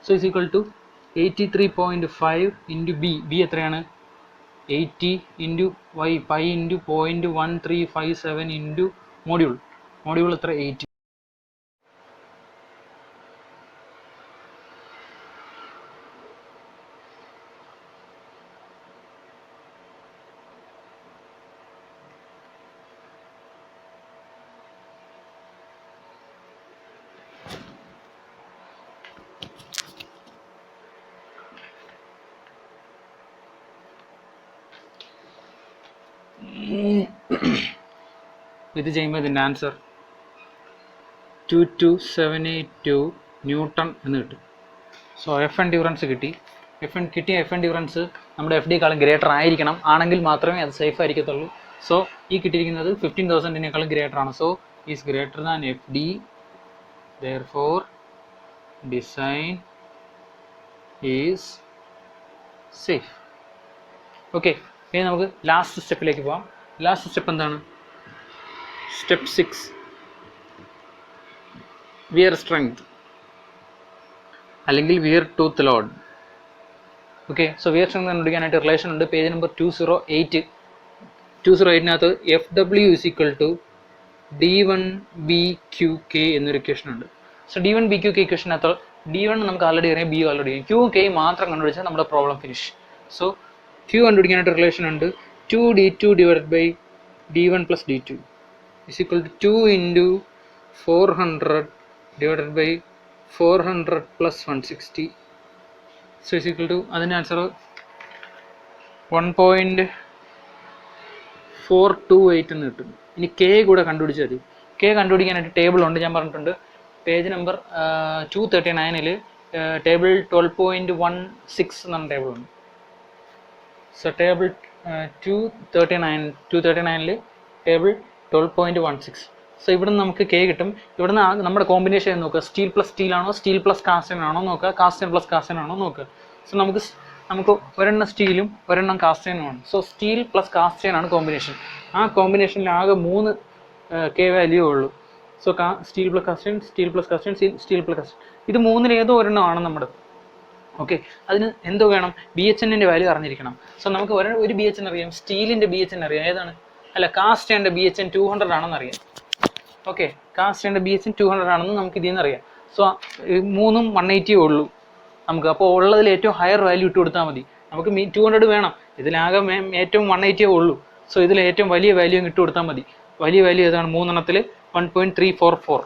So is equal to 83.5 into B എത്രയാണ്? 80 into Y pi into 0.1357 into module എത്ര? 80. ഇത് ചെയ്യുമ്പോൾ ഇതിൻ്റെ ആൻസർ 22782 ന്യൂട്ടൺ എന്ന് കിട്ടും. സോ എഫ് എൻഡ്യൂറൻസ് കിട്ടി. എഫ് എൻഡ്യൂറൻസ് നമ്മുടെ FD-ക്കാളും ഗ്രേറ്റർ ആയിരിക്കണം. ആണെങ്കിൽ മാത്രമേ അത് സേഫ് ആയിരിക്കത്തുള്ളൂ. സോ ഈ കിട്ടിയിരിക്കുന്നത് 15,000-നേക്കാളും ഗ്രേറ്റർ ആണ്. So is greater than FD, therefore design is safe. Okay, ഇനി നമുക്ക് ലാസ്റ്റ് സ്റ്റെപ്പിലേക്ക് പോകാം. ലാസ്റ്റ് സ്റ്റെപ്പ് എന്താണ്? സ്റ്റെപ്പ് 6 വിയർ സ്ട്രെങ്ത് അല്ലെങ്കിൽ wear tooth load. Okay, so wear strength കണ്ടുപിടിക്കാനായിട്ട് റിലേഷൻ ഉണ്ട്. Page number 208 FW is equal to D1BQK എന്നൊരു equation ഉണ്ട്. സോ D1BQK ഇക്വേഷനകത്ത് D1 നമുക്ക് ആൾറെഡി അറിയാം, B ആൾറെഡി അറിയാം. QK മാത്രം കണ്ടുപിടിച്ചാൽ നമ്മുടെ പ്രോബ്ലം ഫിനിഷ്. സോ Q കണ്ടുപിടിക്കാനായിട്ട് റിലേഷൻ ഉണ്ട്. 2D2 divided by D1 plus D2 is equal to 2 into 400 divided by 400 plus 160. So is equal to, അതിൻ്റെ ആൻസർ 1.428 എന്ന് കിട്ടും. ഇനി K കൂടെ കണ്ടുപിടിച്ചാൽ മതി. K കണ്ടുപിടിക്കാനായിട്ട് ടേബിൾ ഉണ്ട്, ഞാൻ പറഞ്ഞിട്ടുണ്ട്. പേജ് നമ്പർ 239 ടേബിൾ 12.16 എന്നാണ് ടേബിൾ ഉണ്ട്. So table 239 table 12.16. സോ ഇവിടുന്ന് നമുക്ക് K കിട്ടും. ഇവിടുന്ന് നമ്മുടെ കോമ്പിനേഷൻ നോക്കുക. സ്റ്റീൽ പ്ലസ് സ്റ്റീൽ ആണോ, സ്റ്റീൽ പ്ലസ് കാസ്റ്റൻ ആണോ നോക്കുക, കാസ്റ്റൻ പ്ലസ് കാസ്റ്റൻ ആണോ നോക്കുക. സോ നമുക്ക് നമുക്ക് ഒരെണ്ണം സ്റ്റീലും ഒരെണ്ണം കാസ്റ്റ് അയണുമാണ്. So steel plus cast iron ആണ് കോമ്പിനേഷൻ. ആ കോമ്പിനേഷനിൽ ആകെ 3 കെ വാല്യൂ ഉള്ളൂ. So steel plus cast iron, steel plus cast iron, steel plus cast iron, ഇത് മൂന്നിൽ ഏതോ ഒരെണ്ണമാണ് നമ്മുടെ. ഓക്കെ, അതിന് എന്തോ വേണം, ബി എച്ച് എന്നിൻ്റെ വാല്യൂ അറിഞ്ഞിരിക്കണം. സോ നമുക്ക് ഒരു ബി എച്ച് എൻ അറിയാം, സ്റ്റീലിൻ്റെ ബി എച്ച് എൻ അറിയാം, ഏതാണ്, അല്ല കാസ്റ്റ് അയണിൻ്റെ ബി എച്ച് എൻ 200 ആണെന്ന് അറിയാം. ഓക്കെ, കാസ്റ്റ് അയണിൻ്റെ ബി എച്ച് എൻ 200 ആണെന്ന് നമുക്ക് ഇതിൽ നിന്ന് അറിയാം. സോ മൂന്നും 180 ഉള്ളൂ നമുക്ക്. അപ്പോൾ ഉള്ളതിൽ ഏറ്റവും ഹയർ വാല്യൂ ഇട്ട് കൊടുത്താൽ മതി. നമുക്ക് 200 വേണം, ഇതിലാകെ ഏറ്റവും 180 ഉള്ളൂ. സോ ഇതിൽ ഏറ്റവും വലിയ വാല്യൂ ഇട്ട് കൊടുത്താൽ മതി. വലിയ വാല്യൂ ഏതാണ്, 3 1.344.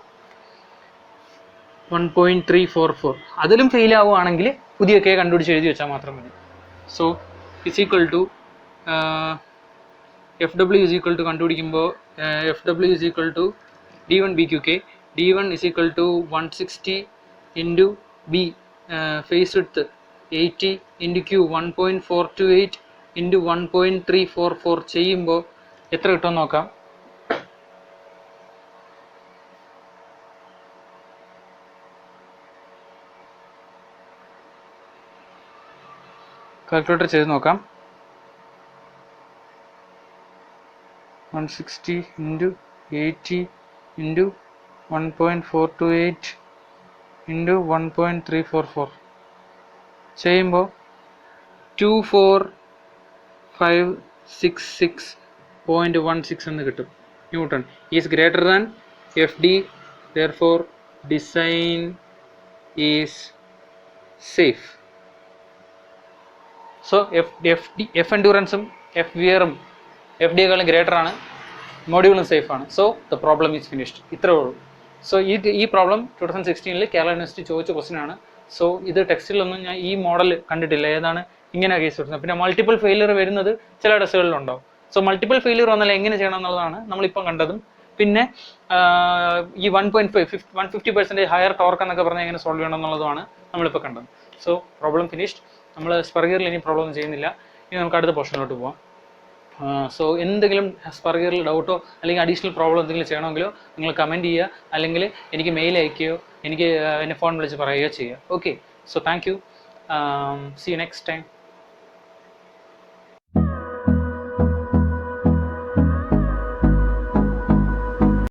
1.344. അതിലും ഫെയിൽ ആവുകയാണെങ്കിൽ പുതിയ കെ കണ്ടുപിടിച്ച് എഴുതി വെച്ചാൽ മാത്രം മതി. So is equal to F W is equal to കണ്ടുപിടിക്കുമ്പോൾ F W is equal to D1 BQK. D1 is equal to 160 into B face width 80 into Q 1.428 into 1.344 ചെയ്യുമ്പോൾ എത്ര കിട്ടുമെന്ന് നോക്കാം. കാൽക്കുലേറ്റർ ചെയ്ത് നോക്കാം. 160 into 80 into 1.428 into 1.344 ചെയ്യുമ്പോൾ 24566.16 എന്ന് കിട്ടും. Newton is greater than F D, therefore design is safe. So F എൻഡ്യൂറൻസും എഫ് വിയറും എഫ് ഡിയേക്കാളും ഗ്രേറ്റർ ആണ്, മോഡ്യൂളും സേഫ് ആണ്. So the problem is finished. ഇത്രേ ഉള്ളൂ. സോ ഈ പ്രോബ്ലം 2016 കേരള യൂണിവേഴ്സിറ്റി ചോദിച്ച ക്വസ്റ്റ്യൻ ആണ്. സോ ഇത് ടെക്സ്റ്റിലൊന്നും ഞാൻ ഈ മോഡൽ കണ്ടിട്ടില്ല, ഏതാണ് ഇങ്ങനെ കേസ് വരുന്നത്. പിന്നെ മൾട്ടിപ്പിൾ ഫെയിലിയർ വരുന്നത് ചില ടെസ്റ്റുകളിലുണ്ടാവും. സോ മൾട്ടിപ്പിൾ ഫെയിലിയർ വന്നാൽ എങ്ങനെ ചെയ്യണം എന്നുള്ളതാണ് നമ്മളിപ്പം കണ്ടതും. പിന്നെ ഈ 150% ഹയർ ടോർക്ക് എന്നൊക്കെ പറഞ്ഞാൽ എങ്ങനെ സോൾവ് ചെയ്യണം എന്നുള്ളതുമാണ് നമ്മളിപ്പോൾ കണ്ടത്. So problem finished. നമ്മൾ സ്പർ ഗിയറിൽ ഇനി പ്രോബ്ലം ഒന്നും ചെയ്യുന്നില്ല. ഇനി നമുക്ക് അടുത്ത പോർഷനിലോട്ട് പോവാം. സോ എന്തെങ്കിലും സ്പർ ഗിയറിൽ ഡൗട്ടോ അല്ലെങ്കിൽ അഡീഷണൽ പ്രോബ്ലം എന്തെങ്കിലും ചെയ്യണമെങ്കിലോ നിങ്ങൾ കമൻറ്റ് ചെയ്യുക, അല്ലെങ്കിൽ എനിക്ക് മെയിൽ അയക്കുകയോ എനിക്ക് എന്നെ ഫോൺ വിളിച്ച് പറയുകയോ ചെയ്യുക. Okay, so thank you. See you next time.